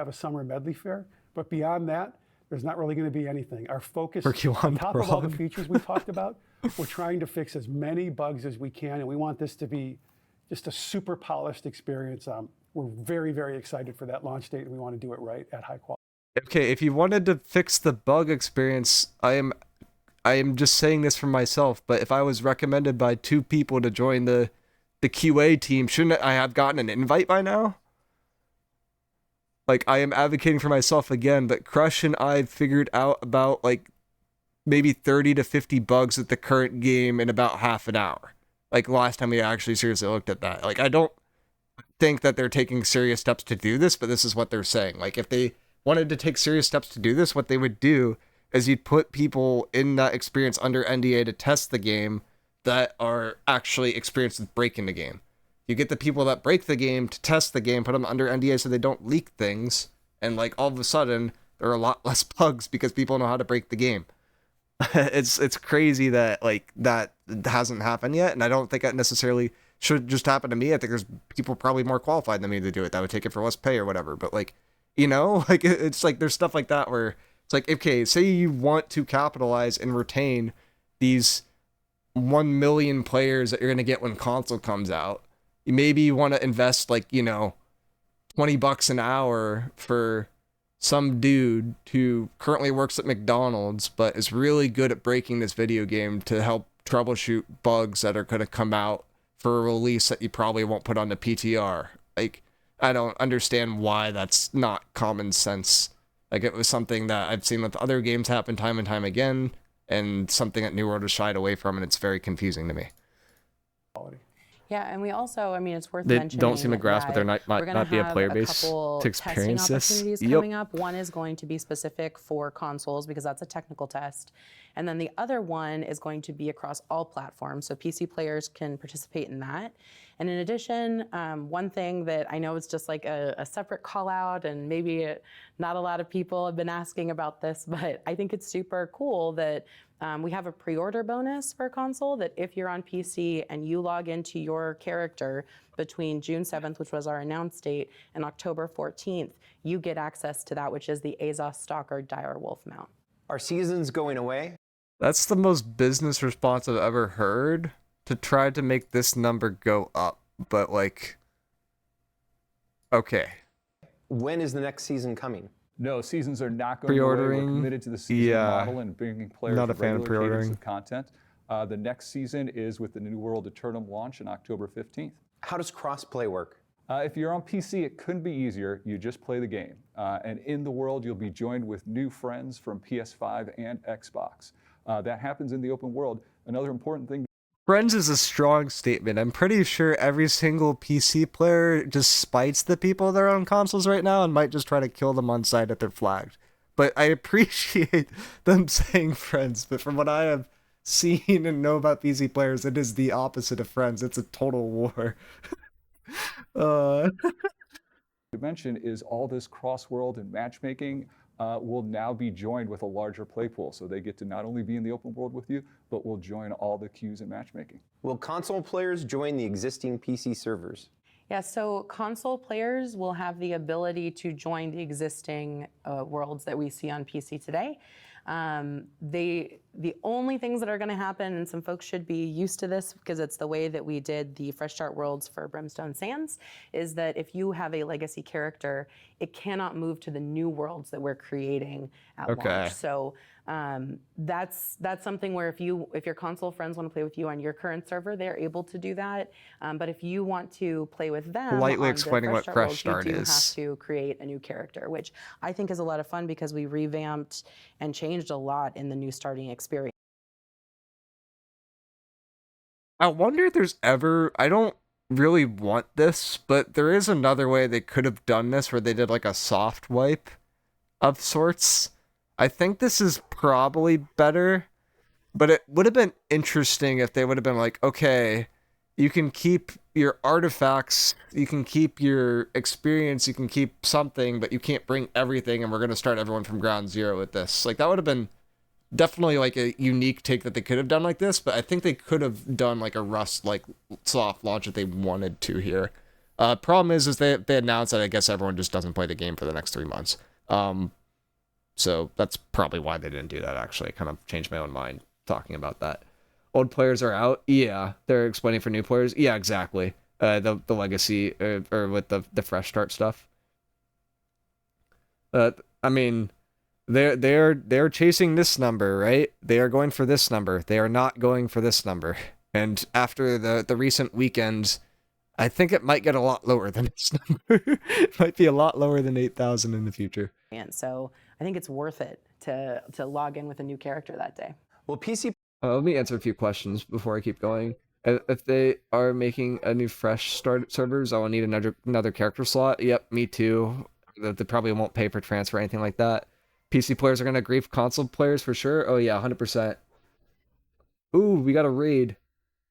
[SPEAKER 2] a summer medley fair, but beyond that, there's not really going to be anything. Our focus,
[SPEAKER 1] Perky
[SPEAKER 2] on top of all the
[SPEAKER 1] Wong.
[SPEAKER 2] features we talked about, we're trying to fix as many bugs as we can, and we want this to be just a super polished experience. We're very, very excited for that launch date, and we want to do it right at high quality.
[SPEAKER 1] Okay, if you wanted to fix the bug experience, I am just saying this for myself, but if I was recommended by 2 people to join the QA team, shouldn't I have gotten an invite by now? Like, I am advocating for myself again, but Crush and I figured out about, like, maybe 30 to 50 bugs with the current game in about half an hour. Like, last time we actually seriously looked at that. Like, I don't think that they're taking serious steps to do this, but this is what they're saying. Like, if they wanted to take serious steps to do this, what they would do is you'd put people in that experience under NDA to test the game that are actually experienced with breaking the game. You get the people that break the game to test the game, put them under NDA so they don't leak things, and like all of a sudden there are a lot less bugs because people know how to break the game. It's crazy that like that hasn't happened yet, and I don't think that necessarily should just happen to me. I think there's people probably more qualified than me to do it that would take it for less pay or whatever. But like, you know, like it's like there's stuff like that where it's like, okay, say you want to capitalize and retain these 1 million players that you're gonna get when console comes out. Maybe you want to invest like, you know, $20 an hour for some dude who currently works at McDonald's but is really good at breaking this video game to help troubleshoot bugs that are going to come out for a release that you probably won't put on the PTR. Like, I don't understand why that's not common sense Like, it was something that I've seen with other games happen time and time again, and something that New World has shied away from, and it's very confusing to me.
[SPEAKER 4] Yeah, and we also, I mean, it's worth
[SPEAKER 1] They
[SPEAKER 4] mentioning
[SPEAKER 1] don't seem to grasp that there might
[SPEAKER 4] we're gonna
[SPEAKER 1] not be a
[SPEAKER 4] have
[SPEAKER 1] player base
[SPEAKER 4] couple
[SPEAKER 1] to
[SPEAKER 4] testing
[SPEAKER 1] experience this.
[SPEAKER 4] opportunities
[SPEAKER 1] Yep.
[SPEAKER 4] coming up. One is going to be specific for consoles because that's a technical test. And then the other one is going to be across all platforms, so PC players can participate in that. And in addition, one thing that I know is just like a separate call out, and maybe not a lot of people have been asking about this, but I think it's super cool that we have a pre-order bonus for console that if you're on PC and you log into your character between June 7th, which was our announced date, and October 14th, you get access to that, which is the Azos Stalker Dire Wolf mount.
[SPEAKER 3] Are seasons going away?
[SPEAKER 1] That's the most business response I've ever heard, to try to make this number go up. But, like, okay.
[SPEAKER 3] When is the next season coming?
[SPEAKER 5] No, seasons are not going away.
[SPEAKER 1] Pre-ordering,
[SPEAKER 5] We're committed to the season
[SPEAKER 1] yeah.
[SPEAKER 5] model and bringing players
[SPEAKER 1] Not a fan of
[SPEAKER 5] regular cadence
[SPEAKER 1] pre-ordering.
[SPEAKER 5] of content. The next season is with the New World Eternum launch on October 15th.
[SPEAKER 3] How does crossplay work?
[SPEAKER 5] If you're on PC, it couldn't be easier. You just play the game. And in the world, you'll be joined with new friends from PS5 and Xbox. That happens in the open world. Another important thing.
[SPEAKER 1] Friends is a strong statement. I'm pretty sure every single PC player just spites the people that are on consoles right now and might just try to kill them on sight if they're flagged. But I appreciate them saying friends, but from what I have seen and know about PC players, it is the opposite of friends. It's a total war.
[SPEAKER 5] To mention is all this cross-world and matchmaking will now be joined with a larger play pool. So they get to not only be in the open world with you, but will join all the queues and matchmaking.
[SPEAKER 3] Will console players join the existing PC servers?
[SPEAKER 4] Yeah, so console players will have the ability to join the existing worlds that we see on PC today. The only things that are going to happen, and some folks should be used to this because it's the way that we did the Fresh Start Worlds for Brimstone Sands, is that if you have a legacy character, it cannot move to the new worlds that we're creating at launch. So that's something where if your console friends want to play with you on your current server, they're able to do that. But if you want to play with them,
[SPEAKER 1] Lightly
[SPEAKER 4] on
[SPEAKER 1] explaining
[SPEAKER 4] the
[SPEAKER 1] what Fresh Start
[SPEAKER 4] you do
[SPEAKER 1] is.
[SPEAKER 4] have to create a new character, which I think is a lot of fun because we revamped and changed a lot in the new starting experience.
[SPEAKER 1] I wonder if there's ever, I don't really want this, but there is another way they could have done this where they did like a soft wipe of sorts. I think this is probably better, but it would have been interesting if they would have been like, okay, you can keep your artifacts, you can keep your experience, you can keep something, but you can't bring everything, and we're going to start everyone from ground zero with this. Like, that would have been definitely like a unique take that they could have done like this, but I think they could have done like a Rust like soft launch if they wanted to here. Problem is they announced that I guess everyone just doesn't play the game for the next 3 months. So that's probably why they didn't do that. Actually, I kind of changed my own mind talking about that. Old players are out. Yeah, they're explaining for new players. Yeah, exactly. The legacy or with the fresh start stuff. I mean, they're chasing this number, right? They are going for this number. They are not going for this number. And after the recent weekends, I think it might get a lot lower than this number. It might be a lot lower than 8,000 in the future.
[SPEAKER 4] And so I think it's worth it to log in with a new character that day.
[SPEAKER 3] Will PC
[SPEAKER 1] Let me answer a few questions before I keep going. If they are making a new fresh start servers, I will need another character slot. Yep, me too. They probably won't pay for transfer or anything like that. PC players are going to grief console players for sure. Oh yeah, 100%. Ooh, we got a raid.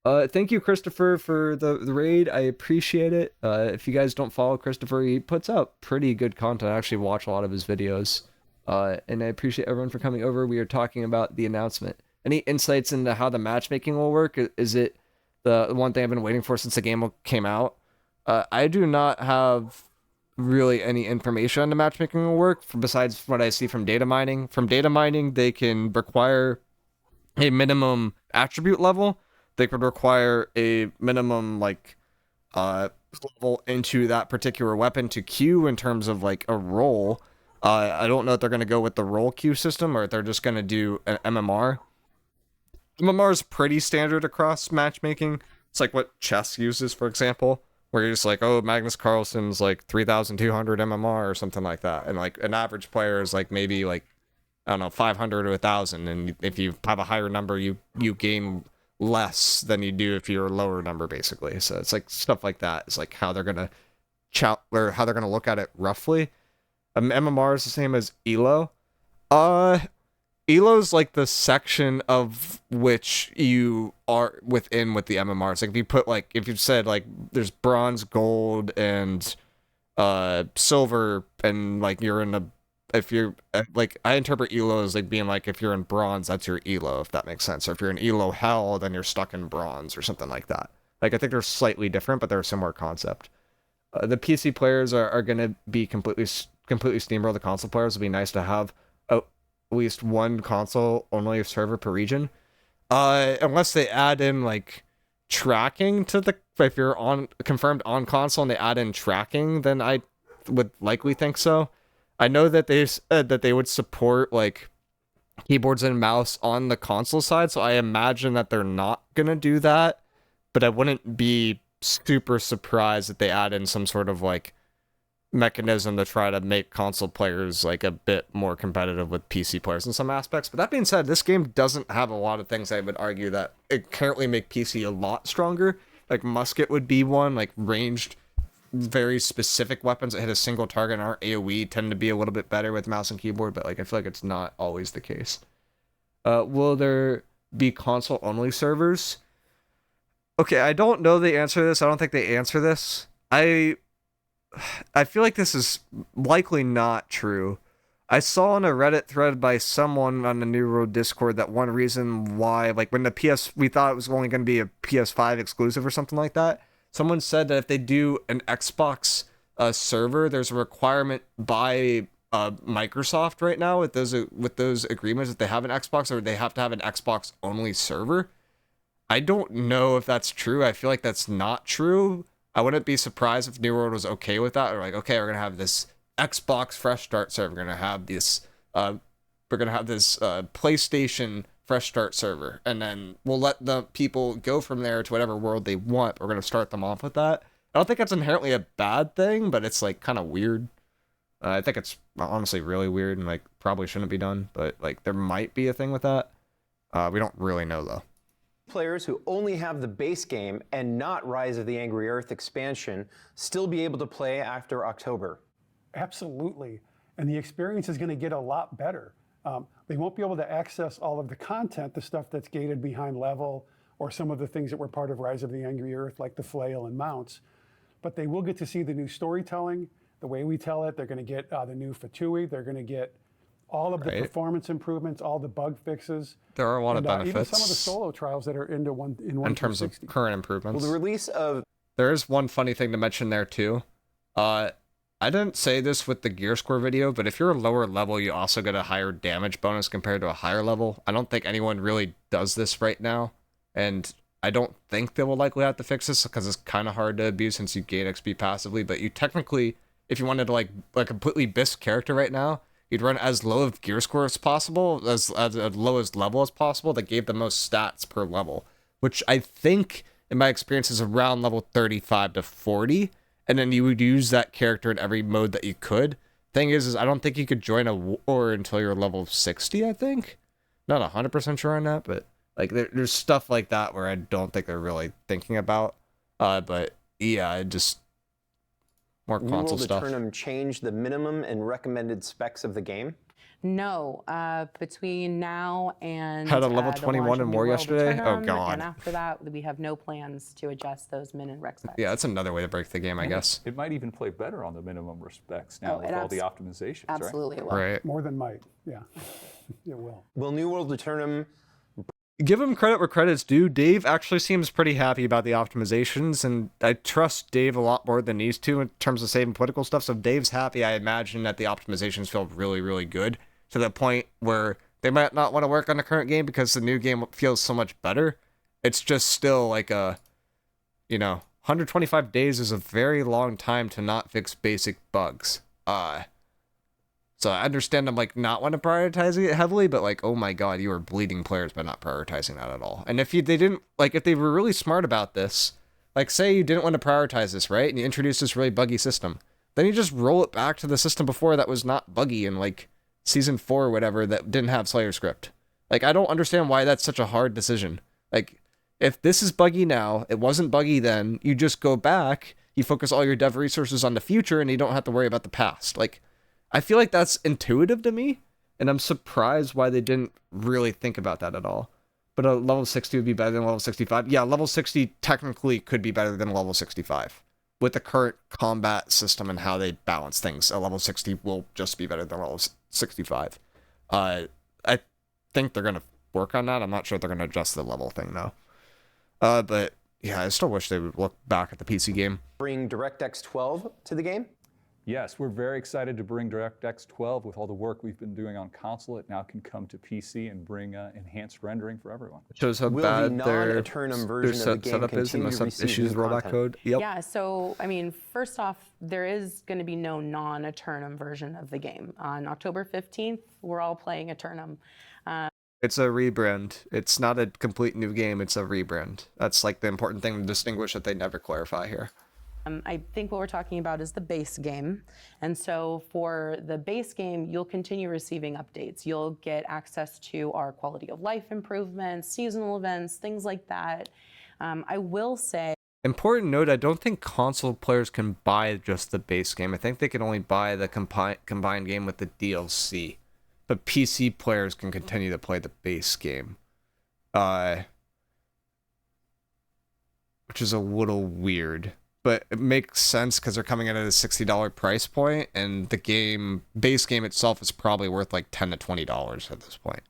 [SPEAKER 1] Thank you, Christopher, for the raid. I appreciate it. If you guys don't follow Christopher, he puts out pretty good content. I actually watch a lot of his videos. And I appreciate everyone for coming over. We are talking about the announcement. Any insights into how the matchmaking will work? Is it the one thing I've been waiting for since the game came out? I do not have really any information on the matchmaking will work besides what I see from data mining. From data mining, they can require a minimum attribute level. They could require a minimum like level into that particular weapon to queue in terms of like a role. I don't know if they're going to go with the role queue system or if they're just going to do an MMR. MMR is pretty standard across matchmaking. It's like what chess uses, for example. where you're just like, oh, Magnus Carlsen's like 3,200 MMR or something like that, and like an average player is like maybe like, I don't know, 500 or 1,000, and if you have a higher number, you gain less than you do if you're a lower number, basically. So it's like stuff like that. It's like how they're gonna or how they're gonna look at it roughly. MMR is the same as ELO. ELO's like the section of which you are within with the MMRs. Like if you put like, if you said like there's bronze, gold, and silver, and like you're in a, if you're like, I interpret ELO as like being like, if you're in bronze, that's your ELO, if that makes sense. Or if you're in ELO hell, then you're stuck in bronze or something like that. Like I think they're slightly different, but they're a similar concept. The PC players are going to be completely steamroll. The console players will be nice to have at least one console only server per region. Unless they add in like tracking to the, if you're on confirmed on console and they add in tracking, then I would likely think so. I know that they said that they would support like keyboards and mouse on the console side, so I imagine that they're not gonna do that, but I wouldn't be super surprised if they add in some sort of like mechanism to try to make console players like a bit more competitive with PC players in some aspects. But that being said, this game doesn't have a lot of things I would argue that it currently make PC a lot stronger. Like musket would be one, like ranged, very specific weapons that hit a single target and aren't AoE tend to be a little bit better with mouse and keyboard, but like I feel like it's not always the case. Will there be console only servers? Okay, I don't know the answer to this. I don't think they answer this. I feel like this is likely not true. I saw in a Reddit thread by someone on the New World Discord that one reason why, like when we thought it was only going to be a PS5 exclusive or something like that, someone said that if they do an Xbox server, there's a requirement by Microsoft right now with those agreements that they have an Xbox, or they have to have an Xbox only server. I don't know if that's true. I feel like that's not true. I wouldn't be surprised if New World was okay with that. Or like, okay, we're gonna have this Xbox Fresh Start server. We're gonna have this PlayStation Fresh Start server, and then we'll let the people go from there to whatever world they want. We're gonna start them off with that. I don't think that's inherently a bad thing, but it's like kind of weird. I think it's honestly really weird and like probably shouldn't be done. But like there might be a thing with that. We don't really know though.
[SPEAKER 3] Players who only have the base game and not Rise of the Angry Earth expansion still be able to play after October?
[SPEAKER 2] Absolutely. And the experience is going to get a lot better. They won't be able to access all of the content, the stuff that's gated behind level, or some of the things that were part of Rise of the Angry Earth, like the flail and mounts. But they will get to see the new storytelling, the way we tell it. They're going to get the new Fatui. They're going to get all of the performance improvements, all the bug fixes.
[SPEAKER 1] There are a lot of benefits.
[SPEAKER 2] Even some of the solo trials that are in
[SPEAKER 1] terms of current improvements.
[SPEAKER 3] Well, the release of...
[SPEAKER 1] There is one funny thing to mention there too. I didn't say this with the gear score video, but if you're a lower level, you also get a higher damage bonus compared to a higher level. I don't think anyone really does this right now, and I don't think they will likely have to fix this because it's kind of hard to abuse since you gain XP passively. But you technically, if you wanted to like completely bisque character right now, you'd run as low of gear score as possible, as low as level as possible that gave the most stats per level, which I think in my experience is around level 35 to 40. And then you would use that character in every mode that you could. Thing is I don't think you could join a war until you're level 60, I think. Not 100% sure on that, but like there's stuff like that where I don't think they're really thinking about. But yeah, just more console stuff.
[SPEAKER 3] Will the Eternum change the minimum and recommended specs of the game?
[SPEAKER 4] No, between now and
[SPEAKER 1] had a level
[SPEAKER 4] the
[SPEAKER 1] 21
[SPEAKER 4] launch
[SPEAKER 1] and
[SPEAKER 4] of
[SPEAKER 1] more
[SPEAKER 4] New World
[SPEAKER 1] yesterday. Oh
[SPEAKER 4] Eternum,
[SPEAKER 1] god.
[SPEAKER 4] And after that, we have no plans to adjust those min and rec specs.
[SPEAKER 1] Yeah, that's another way to break the game, I guess.
[SPEAKER 5] It might even play better on the minimum specs now with all the optimizations,
[SPEAKER 4] absolutely
[SPEAKER 5] right?
[SPEAKER 4] It will.
[SPEAKER 1] Right.
[SPEAKER 2] More than might, yeah. It will.
[SPEAKER 3] Will New World Eternum...
[SPEAKER 1] Give him credit where credit's due. Dave actually seems pretty happy about the optimizations, and I trust Dave a lot more than these two in terms of saving political stuff. So if Dave's happy, I imagine that the optimizations feel really, really good to the point where they might not want to work on the current game because the new game feels so much better. It's just still like 125 days is a very long time to not fix basic bugs. So I understand them like not want to prioritize it heavily, but like, oh my god, you are bleeding players by not prioritizing that at all. And if they were really smart about this, Like, say you didn't want to prioritize this, right? And you introduced this really buggy system. Then you just roll it back to the system before that was not buggy in, like, season 4 or whatever that didn't have Slayer script. Like, I don't understand why that's such a hard decision. Like, if this is buggy now, it wasn't buggy then, you just go back, you focus all your dev resources on the future, and you don't have to worry about the past. Like, I feel like that's intuitive to me, and I'm surprised why they didn't really think about that at all. But a level 60 would be better than level 65. Yeah, level 60 technically could be better than level 65. With the current combat system and how they balance things, a level 60 will just be better than level 65. I think they're going to work on that. I'm not sure if they're going to adjust the level thing, though. But yeah, I still wish they would look back at the PC game.
[SPEAKER 3] Bring DirectX 12 to the game?
[SPEAKER 5] Yes, we're very excited to bring DirectX 12 with all the work we've been doing on console. It now can come to PC and bring enhanced rendering for everyone.
[SPEAKER 1] It shows how
[SPEAKER 3] Will
[SPEAKER 1] bad
[SPEAKER 3] the
[SPEAKER 1] their
[SPEAKER 3] non-Eternum version of the game
[SPEAKER 1] setup is and
[SPEAKER 3] continue to
[SPEAKER 1] must have
[SPEAKER 3] receive
[SPEAKER 1] issues
[SPEAKER 3] new
[SPEAKER 1] with rollback
[SPEAKER 3] content?
[SPEAKER 1] code. Yep.
[SPEAKER 4] Yeah, so I mean, first off, there is going to be no non-Eternum version of the game. On October 15th, we're all playing Eternum.
[SPEAKER 1] It's a rebrand. It's not a complete new game. It's a rebrand. That's like the important thing to distinguish that they never clarify here.
[SPEAKER 4] I think what we're talking about is the base game. And so for the base game, you'll continue receiving updates. You'll get access to our quality of life improvements, seasonal events, things like that. I will say,
[SPEAKER 1] Important note, I don't think console players can buy just the base game. I think they can only buy the combined game with the DLC. But PC players can continue to play the base game. Which is a little weird. But it makes sense because they're coming in at a $60 price point, and the base game itself is probably worth like $10 to $20 at this point.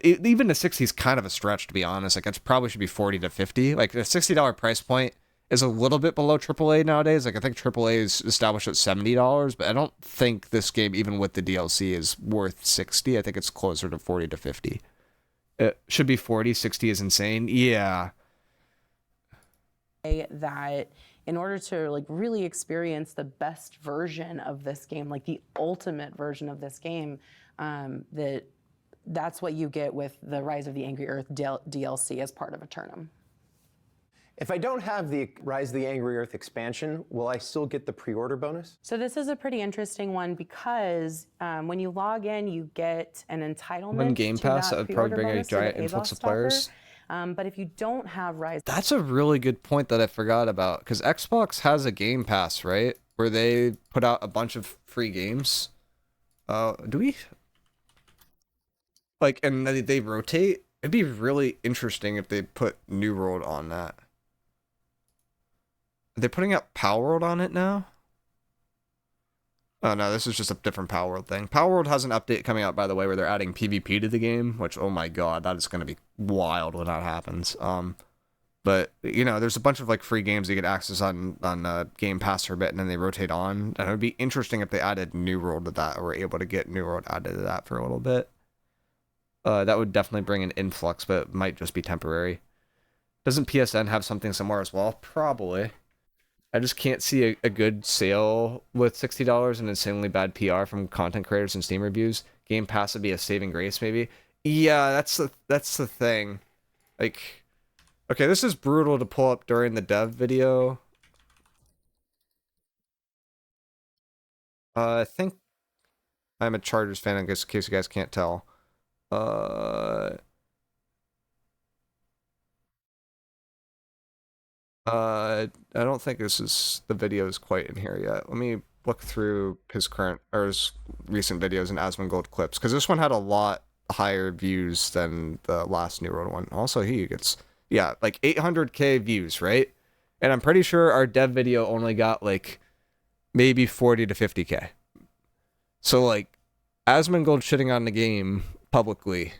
[SPEAKER 1] Even the 60 is kind of a stretch, to be honest. Like, it probably should be 40 to 50. Like, the $60 price point is a little bit below AAA nowadays. Like, I think AAA is established at $70, but I don't think this game, even with the DLC, is worth 60. I think it's closer to 40 to 50. It should be 40. 60 is insane. Yeah.
[SPEAKER 4] that in order to like really experience the best version of this game, like the ultimate version of this game, that's what you get with the Rise of the Angry Earth DLC as part of Eternum.
[SPEAKER 3] If I don't have the Rise of the Angry Earth expansion, will I still get the pre-order bonus?
[SPEAKER 4] So this is a pretty interesting one because when you log in, you get an entitlement
[SPEAKER 1] On Game
[SPEAKER 4] to
[SPEAKER 1] Pass,
[SPEAKER 4] that
[SPEAKER 1] that would probably
[SPEAKER 4] pre-order
[SPEAKER 1] bring a
[SPEAKER 4] bonus to the
[SPEAKER 1] giant influx
[SPEAKER 4] AVOS
[SPEAKER 1] of players.
[SPEAKER 4] stalker. But if you don't have Rise,
[SPEAKER 1] That's a really good point that I forgot about, because Xbox has a Game Pass, right? Where they put out a bunch of free games. Do we? Like, and they rotate? It'd be really interesting if they put New World on that. Are they putting out Power World on it now? Oh no, this is just a different Power World thing. Power World has an update coming out, by the way, where they're adding PvP to the game, which, oh my god, that is going to be wild when that happens. But, you know, there's a bunch of, like, free games you get access on Game Pass for a bit, and then they rotate on. And it would be interesting if they added New World to that, or were able to get New World added to that for a little bit. That would definitely bring an influx, but it might just be temporary. Doesn't PSN have something similar as well? Probably. I just can't see a good sale with $60 and insanely bad PR from content creators and Steam reviews. Game Pass would be a saving grace, maybe. Yeah, that's the thing. Like, okay, this is brutal to pull up during the dev video. I think I'm a Chargers fan, in case you guys can't tell. I don't think the video is quite in here yet. Let me look through his recent videos and Asmongold clips, because this one had a lot higher views than the last New World one. Also, he gets, yeah, like 800k views, right? And I'm pretty sure our dev video only got like maybe 40 to 50k. So like, Asmongold shitting on the game publicly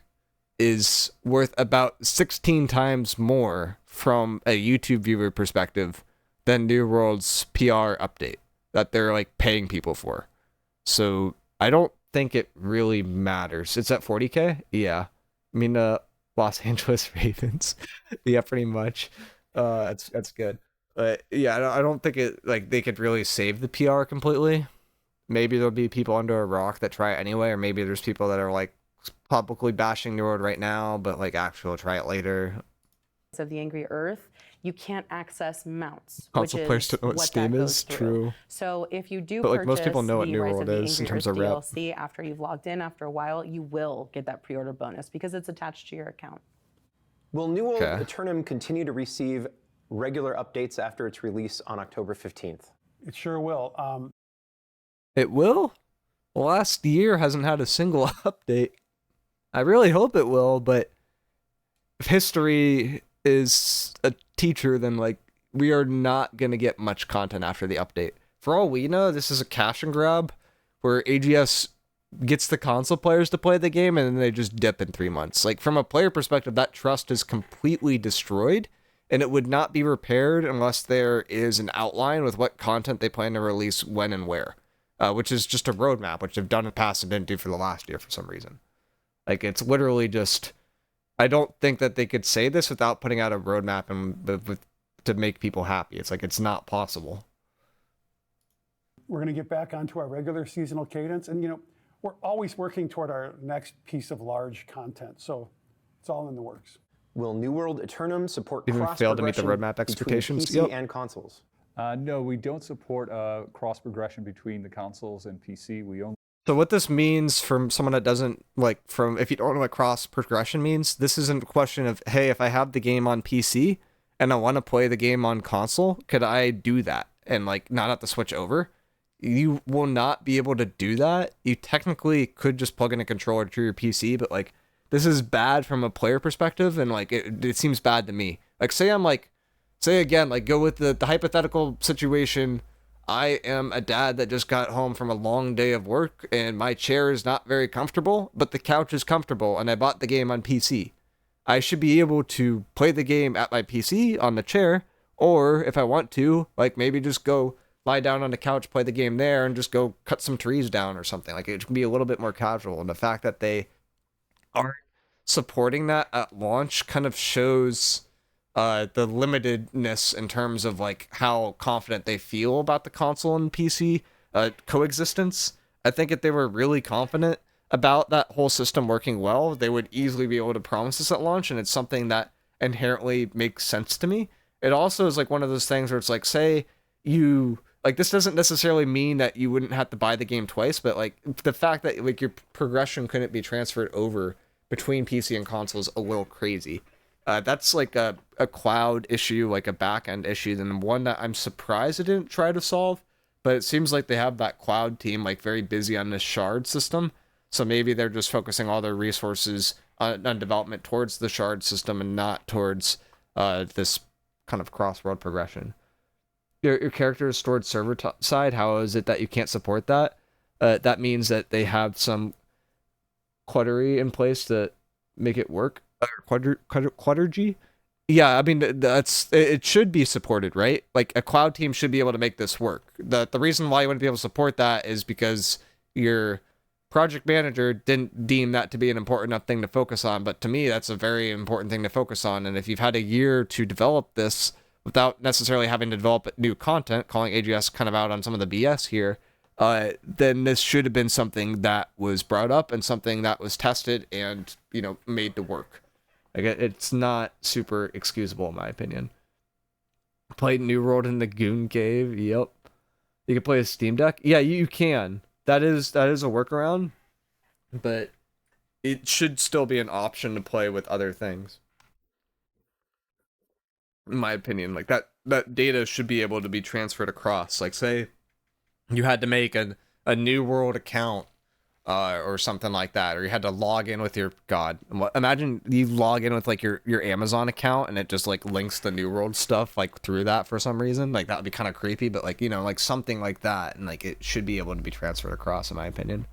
[SPEAKER 1] is worth about 16 times more from a YouTube viewer perspective than New World's PR update that they're like paying people for. So I don't think it really matters. It's at 40k? Yeah. I mean, Los Angeles Ravens. Yeah, pretty much. That's good. But yeah, I don't think they could really save the PR completely. Maybe there'll be people under a rock that try it anyway, or maybe there's people that are like publicly bashing New World right now, but like actually try it later.
[SPEAKER 4] of the Angry Earth, you can't access mounts,
[SPEAKER 1] Console
[SPEAKER 4] which
[SPEAKER 1] players
[SPEAKER 4] is
[SPEAKER 1] don't know what
[SPEAKER 4] what
[SPEAKER 1] Steam
[SPEAKER 4] that
[SPEAKER 1] is.
[SPEAKER 4] goes through.
[SPEAKER 1] True.
[SPEAKER 4] So if you do
[SPEAKER 1] But like
[SPEAKER 4] purchase
[SPEAKER 1] most people know what
[SPEAKER 4] the
[SPEAKER 1] New
[SPEAKER 4] Rise
[SPEAKER 1] World
[SPEAKER 4] of the
[SPEAKER 1] is in
[SPEAKER 4] Angry
[SPEAKER 1] terms
[SPEAKER 4] Earth
[SPEAKER 1] of rep.
[SPEAKER 4] DLC after you've logged in after a while, you will get that pre-order bonus because it's attached to your account.
[SPEAKER 3] Will New World
[SPEAKER 1] Okay.
[SPEAKER 3] Eternum continue to receive regular updates after its release on October 15th?
[SPEAKER 2] It sure will.
[SPEAKER 1] It will? Last year hasn't had a single update. I really hope it will, but if history is a teacher, then like we are not gonna get much content after the update. For all we know, this is a cash and grab where AGS gets the console players to play the game and then they just dip in 3 months. Like from a player perspective, that trust is completely destroyed and it would not be repaired unless there is an outline with what content they plan to release when and where. Which is just a roadmap, which they've done in the past and didn't do for the last year for some reason. Like, it's literally just... I don't think that they could say this without putting out a roadmap and to make people happy. It's like, it's not possible.
[SPEAKER 2] We're going to get back onto our regular seasonal cadence. And, you know, we're always working toward our next piece of large content. So it's all in the works.
[SPEAKER 3] Will New World Eternum support
[SPEAKER 1] Even failed to meet the
[SPEAKER 3] cross-progression
[SPEAKER 1] roadmap
[SPEAKER 3] between
[SPEAKER 1] expectations?
[SPEAKER 3] PC
[SPEAKER 1] Yep.
[SPEAKER 3] and consoles?
[SPEAKER 5] No, we don't support cross progression between the consoles and PC. We only
[SPEAKER 1] So what this means from someone that doesn't, like, from, if you don't know what cross progression means, this isn't a question of, hey, if I have the game on PC and I want to play the game on console, could I do that and, like, not have to switch over? You will not be able to do that. You technically could just plug in a controller to your PC, but, like, this is bad from a player perspective, and, like, it seems bad to me. Like, say again, like, go with the hypothetical situation. I am a dad that just got home from a long day of work and my chair is not very comfortable, but the couch is comfortable and I bought the game on PC. I should be able to play the game at my PC on the chair, or if I want to, like maybe just go lie down on the couch, play the game there, and just go cut some trees down or something. Like it can be a little bit more casual. And the fact that they aren't supporting that at launch kind of shows the limitedness in terms of like how confident they feel about the console and PC coexistence. I think if they were really confident about that whole system working well, they would easily be able to promise this at launch, and it's something that inherently makes sense to me. It also is like one of those things where it's like, say you like, this doesn't necessarily mean that you wouldn't have to buy the game twice, but like the fact that like your progression couldn't be transferred over between PC and console is a little crazy. That's like a cloud issue, like a back-end issue, and one that I'm surprised it didn't try to solve, but it seems like they have that cloud team like very busy on this shard system, so maybe they're just focusing all their resources on development towards the shard system and not towards this kind of cross-world progression. Your character is stored server side. How is it that you can't support that? That means that they have some cluttery in place to make it work. Quadrigy? Yeah, I mean it should be supported, right? Like a cloud team should be able to make this work. The reason why you wouldn't be able to support that is because your project manager didn't deem that to be an important enough thing to focus on. But to me, that's a very important thing to focus on. And if you've had a year to develop this without necessarily having to develop new content, calling AGS kind of out on some of the BS here, then this should have been something that was brought up and something that was tested and, you know, made to work. Like, it's not super excusable, in my opinion. Played New World in the Goon Cave. Yep. You can play a Steam Deck. Yeah, you can. That is a workaround, but it should still be an option to play with other things. In my opinion, like that data should be able to be transferred across. Like, say you had to make a New World account or something like that, or you had to log in with your imagine you log in with like your Amazon account and it just like links the New World stuff like through that for some reason. Like that would be kind of creepy, but like, you know, like something like that, and like it should be able to be transferred across, in my opinion.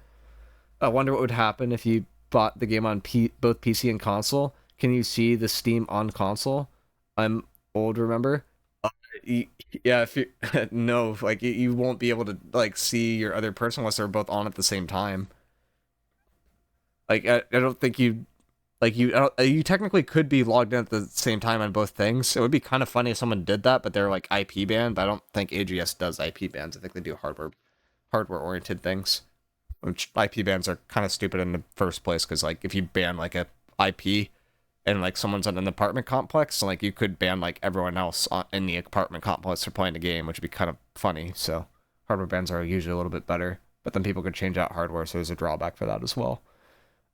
[SPEAKER 1] I wonder what would happen if you bought the game on both PC and console. Can you see the Steam on console? I'm old, remember? Yeah, if you no, like you won't be able to like see your other person unless they're both on at the same time. Like I don't think you technically could be logged in at the same time on both things. It would be kind of funny if someone did that, but they're like IP banned. But I don't think AGS does IP bans. I think they do hardware oriented things. Which IP bans are kind of stupid in the first place, because like if you ban like a IP and like someone's in an apartment complex, and like you could ban like everyone else in the apartment complex for playing the game, which would be kind of funny. So hardware bans are usually a little bit better, but then people could change out hardware, so there's a drawback for that as well.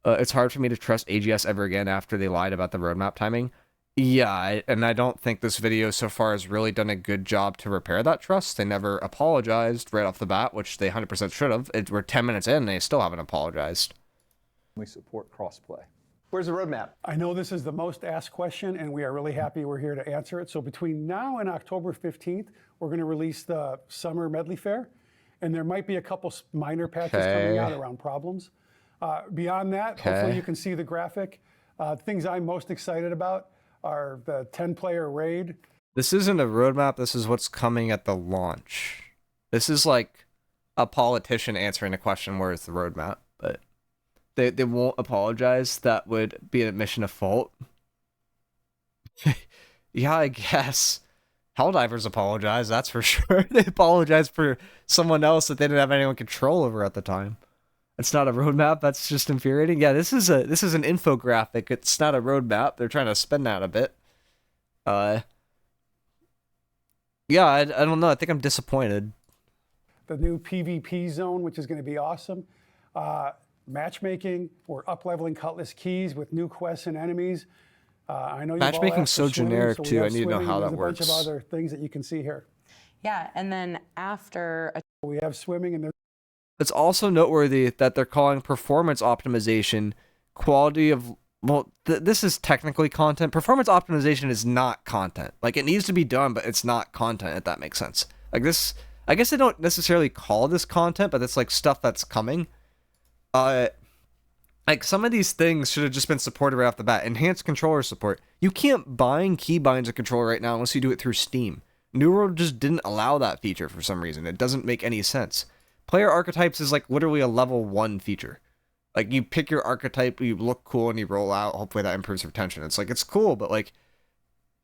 [SPEAKER 1] It's hard for me to trust AGS ever again after they lied about the roadmap timing. Yeah, and I don't think this video so far has really done a good job to repair that trust. They never apologized right off the bat, which they 100% should have. We're 10 minutes in, and they still haven't apologized.
[SPEAKER 5] We support crossplay.
[SPEAKER 3] Where's the roadmap?
[SPEAKER 2] I know this is the most asked question, and we are really happy we're here to answer it. So between now and October 15th, we're going to release the Summer Medley Fair, and there might be a couple minor patches coming out around problems. Beyond that, hopefully you can see the graphic. Things I'm most excited about are the 10-player raid.
[SPEAKER 1] This isn't a roadmap. This is what's coming at the launch. This is like a politician answering a question, where is the roadmap? But they won't apologize. That would be an admission of fault. Yeah, I guess. Helldivers apologize, that's for sure. They apologize for someone else that they didn't have anyone control over at the time. It's not a roadmap. That's just infuriating. Yeah, this is an infographic. It's not a roadmap. They're trying to spin that a bit. Yeah, I don't know. I think I'm disappointed.
[SPEAKER 2] The new PvP zone, which is going to be awesome. Matchmaking, we're up-leveling Cutlass Keys with new quests and enemies. I know you've all
[SPEAKER 1] Matchmaking's
[SPEAKER 2] asked for
[SPEAKER 1] so
[SPEAKER 2] swimming,
[SPEAKER 1] generic
[SPEAKER 2] so we
[SPEAKER 1] too. I
[SPEAKER 2] have
[SPEAKER 1] need to know
[SPEAKER 2] swimming,
[SPEAKER 1] how
[SPEAKER 2] and
[SPEAKER 1] that
[SPEAKER 2] there's
[SPEAKER 1] works.
[SPEAKER 2] a bunch of other things that you can see here.
[SPEAKER 4] Yeah, and then after
[SPEAKER 2] We have swimming, and there's
[SPEAKER 1] It's also noteworthy that they're calling performance optimization quality of, well, this is technically content. Performance optimization is not content. Like, it needs to be done, but it's not content, if that makes sense. Like this, I guess they don't necessarily call this content, but it's like stuff that's coming. Like some of these things should have just been supported right off the bat. Enhanced controller support. You can't bind keybinds a controller right now unless you do it through Steam. New World just didn't allow that feature for some reason. It doesn't make any sense. Player archetypes is like literally a level 1 feature. Like you pick your archetype, you look cool, and you roll out. Hopefully that improves retention. It's like, it's cool, but like,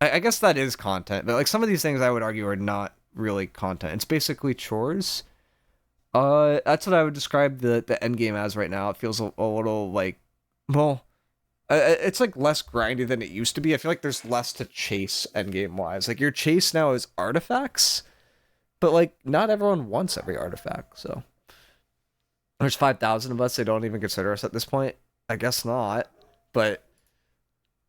[SPEAKER 1] I guess that is content. But like some of these things I would argue are not really content. It's basically chores. That's what I would describe the end game as right now. It feels a little like, well, it's like less grindy than it used to be. I feel like there's less to chase end game wise. Like your chase now is artifacts. But, like, not everyone wants every artifact, so. There's 5,000 of us. They don't even consider us at this point. I guess not. But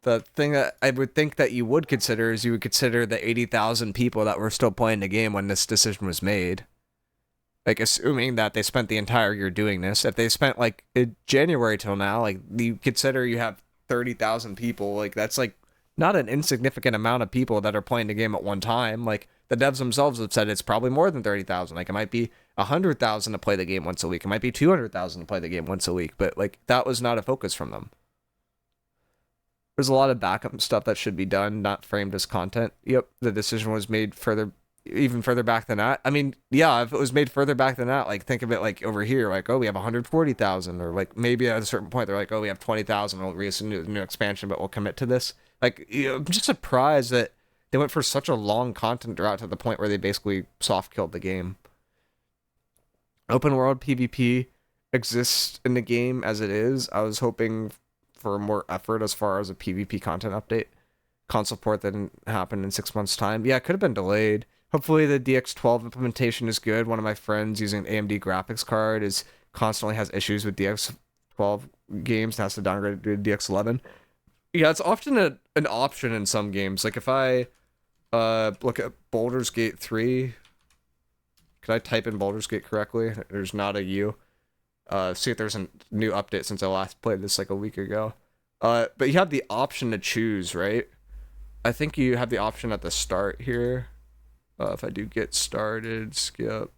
[SPEAKER 1] the thing that I would think that you would consider is you would consider the 80,000 people that were still playing the game when this decision was made. Like, assuming that they spent the entire year doing this. If they spent, like, in January till now, like, you consider you have 30,000 people. Like, that's, like, not an insignificant amount of people that are playing the game at one time. Like, the devs themselves have said it's probably more than 30,000. Like, it might be 100,000 to play the game once a week. It might be 200,000 to play the game once a week. But, like, that was not a focus from them. There's a lot of backup stuff that should be done, not framed as content. Yep, the decision was made even further back than that. I mean, yeah, if it was made further back than that, like, think of it like over here, like, oh, we have 140,000. Or, like, maybe at a certain point, they're like, oh, we have 20,000. We'll release a new expansion, but we'll commit to this. Like, I'm just surprised that they went for such a long content route to the point where they basically soft-killed the game. Open world PvP exists in the game as it is. I was hoping for more effort as far as a PvP content update. Console port didn't happen in 6 months' time. Yeah, it could have been delayed. Hopefully the DX12 implementation is good. One of my friends using an AMD graphics card constantly has issues with DX12 games and has to downgrade to DX11. Yeah, it's often an option in some games. Like if I look at Baldur's Gate 3, could I type in Baldur's Gate correctly? There's not a U. See if there's a new update since I last played this like a week ago. But you have the option to choose, right? I think you have the option at the start here. If I do get started, skip.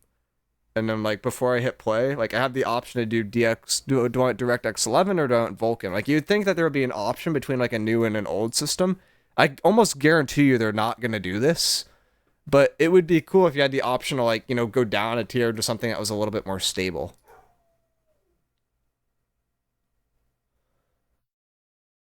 [SPEAKER 1] And then like before I hit play, like I have the option to do DX, do I want DirectX 11 or do I want Vulkan? Like you'd think that there would be an option between like a new and an old system. I almost guarantee you they're not going to do this. But it would be cool if you had the option to like, you know, go down a tier to something that was a little bit more stable.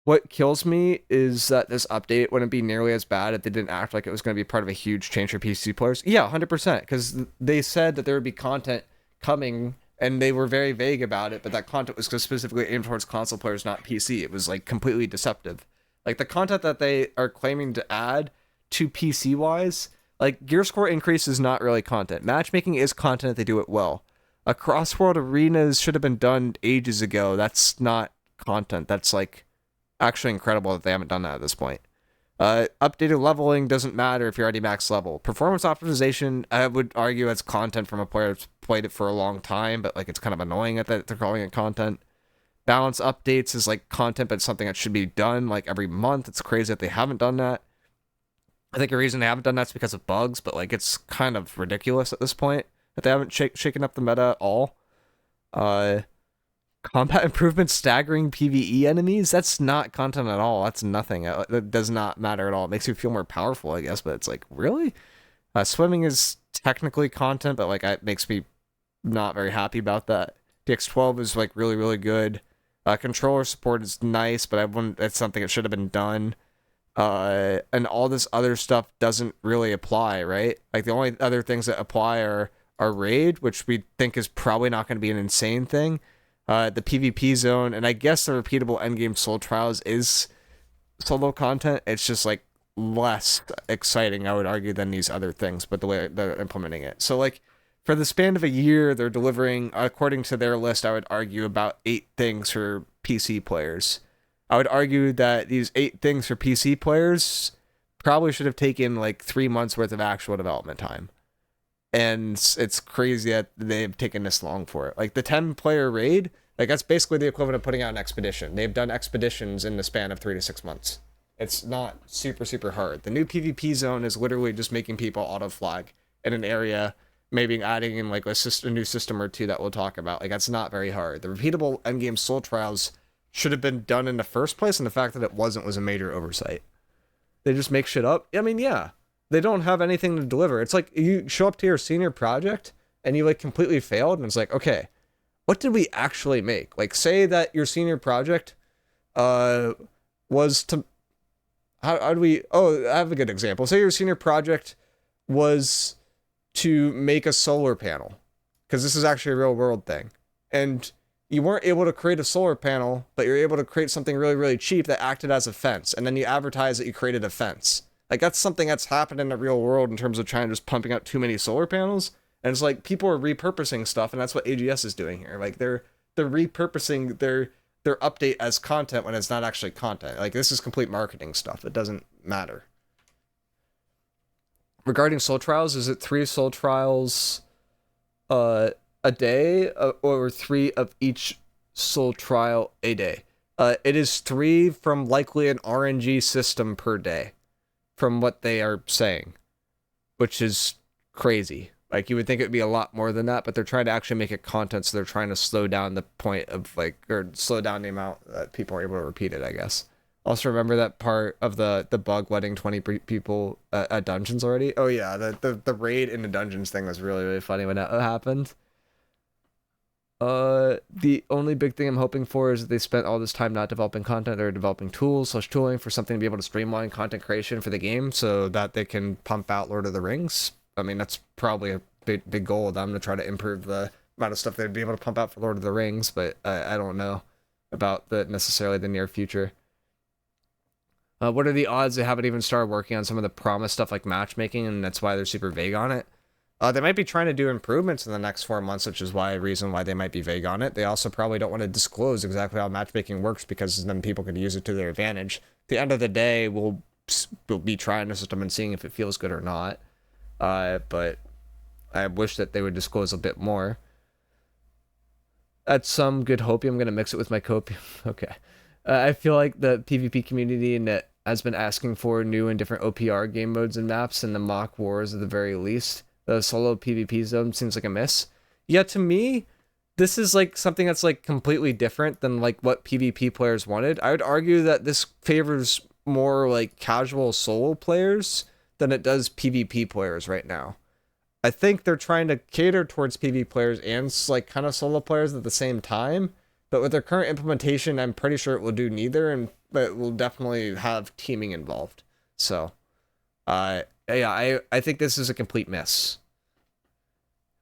[SPEAKER 1] What kills me is that this update wouldn't be nearly as bad if they didn't act like it was going to be part of a huge change for PC players. Yeah, 100%, because they said that there would be content coming, and they were very vague about it, but that content was specifically aimed towards console players, not PC. It was, like, completely deceptive. Like the content that they are claiming to add to PC wise, like gear score increase is not really content. Matchmaking is content if they do it well. A cross-world arenas should have been done ages ago. That's not content. That's like actually incredible that they haven't done that at this point. Updated leveling doesn't matter if you're already max level. Performance optimization, I would argue, as content from a player who's played it for a long time, but like it's kind of annoying that they're calling it content. Balance updates is like content, but it's something that should be done like every month. It's crazy that they haven't done that. I think the reason they haven't done that's because of bugs, but like it's kind of ridiculous at this point that they haven't shaken up the meta at all. Combat improvements, staggering PvE enemies, that's not content at all. That's nothing. That does not matter at all. It makes you feel more powerful, I guess, but it's like, really? Swimming is technically content, but like it makes me not very happy about that. DX12 is like really, really good. Controller support is nice, but it's something that should have been done. And all this other stuff doesn't really apply, right? Like the only other things that apply are raid, which we think is probably not going to be an insane thing. The PvP zone, and I guess the repeatable endgame soul trials is solo content. It's just like less exciting, I would argue, than these other things, but the way they're implementing it. So like for the span of a year, they're delivering, according to their list, I would argue about 8 things for PC players. I would argue that these 8 things for PC players probably should have taken like 3 months worth of actual development time. And it's crazy that they've taken this long for it. Like the 10-player raid, like that's basically the equivalent of putting out an expedition. They've done expeditions in the span of 3 to 6 months. It's not super, super hard. The new PvP zone is literally just making people auto-flag in an area, maybe adding in like a new system or 2 that we'll talk about. Like that's not very hard. The repeatable endgame soul trials should have been done in the first place, and the fact that it wasn't was a major oversight. They just make shit up. I mean, yeah. They don't have anything to deliver. It's like you show up to your senior project and you like completely failed, and it's like, okay, what did we actually make? Like say that your senior project was to how do we I have a good example. Say your senior project was to make a solar panel, because this is actually a real world thing, and you weren't able to create a solar panel, but you're able to create something really, really cheap that acted as a fence, and then you advertise that you created a fence. Like that's something that's happened in the real world in terms of trying to just pumping out too many solar panels. And it's like people are repurposing stuff, and that's what AGS is doing here. Like they're repurposing their update as content when it's not actually content. Like this is complete marketing stuff. It doesn't matter. Regarding soul trials, is it 3 soul trials a day, or 3 of each soul trial a day? It is 3 from likely an RNG system per day, from what they are saying, which is crazy. Like you would think it would be a lot more than that, but they're trying to actually make it content, so they're trying to slow down the point of like, or slow down the amount that people are able to repeat it, I guess. Also remember that part of the bug letting 20 people at dungeons already? Oh yeah, the raid in the dungeons thing was really, really funny when that happened. The only big thing I'm hoping for is that they spent all this time not developing content, or developing tooling for something to be able to streamline content creation for the game so that they can pump out Lord of the Rings. I mean, that's probably a big goal of them, to try to improve the amount of stuff they'd be able to pump out for Lord of the Rings, but I don't know about necessarily the near future. What are the odds they haven't even started working on some of the promised stuff like matchmaking, and that's why they're super vague on it? They might be trying to do improvements in the next 4 months, which is a reason why they might be vague on it. They also probably don't want to disclose exactly how matchmaking works, because then people could use it to their advantage. At the end of the day, we'll be trying the system and seeing if it feels good or not. But I wish that they would disclose a bit more. That's some good hopium. I'm going to mix it with my copium. Okay. I feel like the PvP community has been asking for new and different OPR game modes and maps, and the mock wars at the very least. The solo PvP zone seems like a miss. Yeah, to me, this is like something that's like completely different than like what PvP players wanted. I would argue that this favors more like casual solo players than it does PvP players right now. I think they're trying to cater towards PvP players and like kind of solo players at the same time. But with their current implementation, I'm pretty sure it will do neither, but it will definitely have teaming involved. So, yeah, I think this is a complete miss.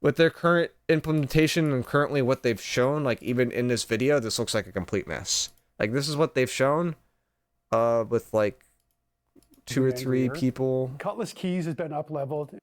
[SPEAKER 1] With their current implementation and currently what they've shown, like even in this video, this looks like a complete mess. Like this is what they've shown. with like 2 or 3
[SPEAKER 2] Angrier.
[SPEAKER 1] people.
[SPEAKER 2] Cutlass Keys has been up leveled.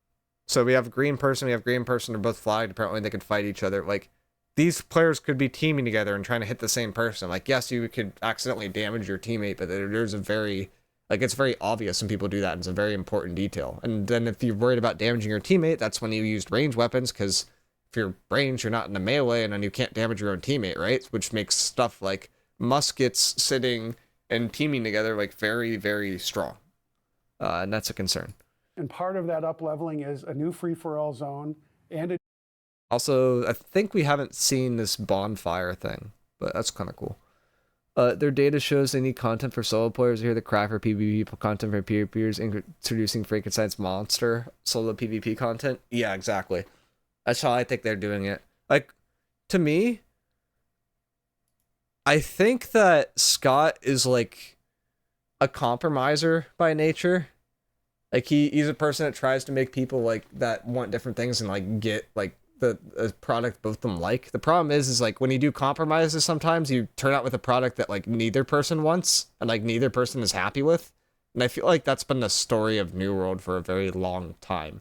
[SPEAKER 1] So we have green person, we have green person, they're both flagged. Apparently they can fight each other. Like, these players could be teaming together and trying to hit the same person. Like, yes, you could accidentally damage your teammate, but there's a very, like, it's very obvious when people do that. It's a very important detail. And then if you're worried about damaging your teammate, that's when you used range weapons, because if you're ranged, you're not in a melee, and then you can't damage your own teammate, right? Which makes stuff like muskets sitting and teaming together, like, very, very strong. And that's a concern.
[SPEAKER 2] And part of that up leveling is a new free-for-all zone and a
[SPEAKER 1] Also, I think we haven't seen this bonfire thing, but that's kind of cool. Their data shows they need content for solo players. Here, the cry for PvP content for peers, introducing Frankenstein's monster solo PvP content. Yeah, exactly. That's how I think they're doing it. Like, to me, I think that Scott is like a compromiser by nature. Like, he's a person that tries to make people like that want different things and like get like the product both of them like. The problem is like when you do compromises, sometimes you turn out with a product that like neither person wants and like neither person is happy with. And I feel like that's been the story of New World for a very long time.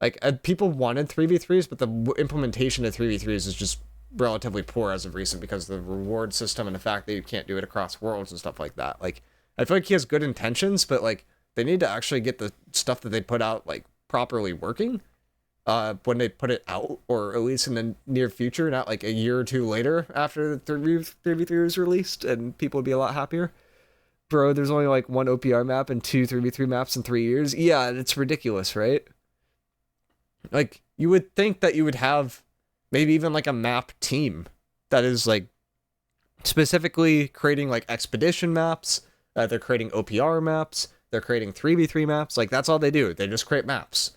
[SPEAKER 1] Like, people wanted 3v3s, but the implementation of 3v3s is just relatively poor as of recent because of the reward system and the fact that you can't do it across worlds and stuff like that. Like, I feel like he has good intentions, but like they need to actually get the stuff that they put out like properly working when they put it out, or at least in the near future, not like a year or 2 later after the 3v3 is released, and people would be a lot happier. Bro, there's only like 1 OPR map and 2 3v3 maps in 3 years. Yeah, it's ridiculous, right? Like, you would think that you would have maybe even like a map team that is like specifically creating like expedition maps, they're creating OPR maps, they're creating 3v3 maps. Like, that's all they do. They just create maps.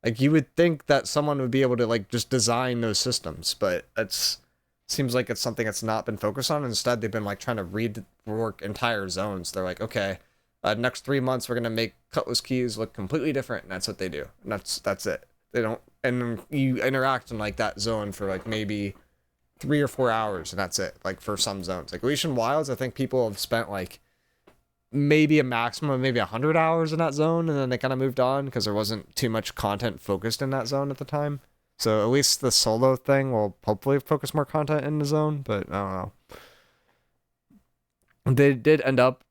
[SPEAKER 1] Like, you would think that someone would be able to like just design those systems, but it's seems like it's something that's not been focused on. Instead, they've been like trying to rework entire zones. They're like, okay, next 3 months we're gonna make Cutlass Keys look completely different, and that's what they do. And that's it. They don't, and you interact in like that zone for like maybe 3 or 4 hours, and that's it. Like, for some zones, like Elysian Wilds, I think people have spent like maybe a maximum of maybe 100 hours in that zone, and then they kind of moved on because there wasn't too much content focused in that zone at the time. So at least the solo thing will hopefully focus more content in the zone, but I don't know. They did end up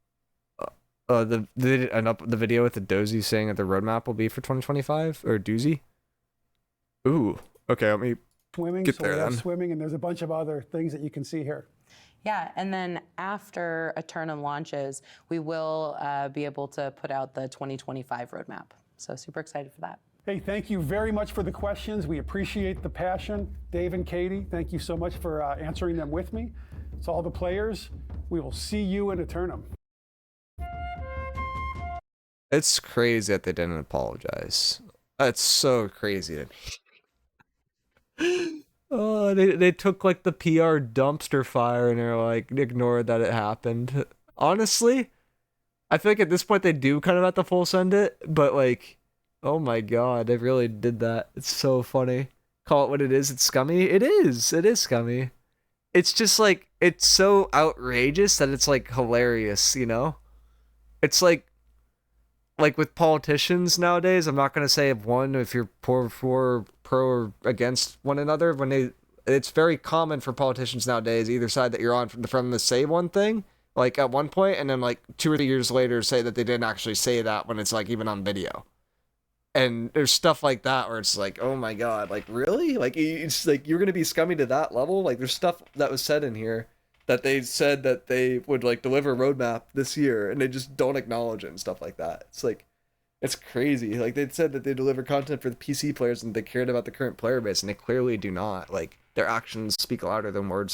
[SPEAKER 1] they did end up the video with the Dozy saying that the roadmap will be for 2025, or Doozy. Ooh, okay, let me
[SPEAKER 2] swimming.
[SPEAKER 1] get
[SPEAKER 2] So
[SPEAKER 1] there
[SPEAKER 2] we have
[SPEAKER 1] then.
[SPEAKER 2] swimming, and there's a bunch of other things that you can see here.
[SPEAKER 4] Yeah, and then after Eternum launches, we will be able to put out the 2025 roadmap. So super excited for that.
[SPEAKER 2] Hey, thank you very much for the questions. We appreciate the passion. Dave and Katie, thank you so much for answering them with me. To all the players, we will see you in Eternum.
[SPEAKER 1] It's crazy that they didn't apologize. That's so crazy to me. Oh, they took like the PR dumpster fire and they're like ignored that it happened. Honestly, I feel like at this point they do kind of have to full send it, but like, oh my god, they really did that. It's so funny. Call it what it is. It's scummy. It is. It is scummy. It's just like, it's so outrageous that it's like hilarious, you know? It's like with politicians nowadays, I'm not gonna say if you're pro or against one another. It's very common for politicians nowadays, either side that you're on from to say one thing, like at one point, and then like 2 or 3 years later say that they didn't actually say that when it's like even on video. And there's stuff like that where it's like, oh my god, like really? Like, it's like you're gonna be scummy to that level? Like, there's stuff that was said in here that they said that they would like deliver a roadmap this year, and they just don't acknowledge it and stuff like that. It's like, it's crazy. Like, they said that they deliver content for the PC players and they cared about the current player base, and they clearly do not. Like, their actions speak louder than words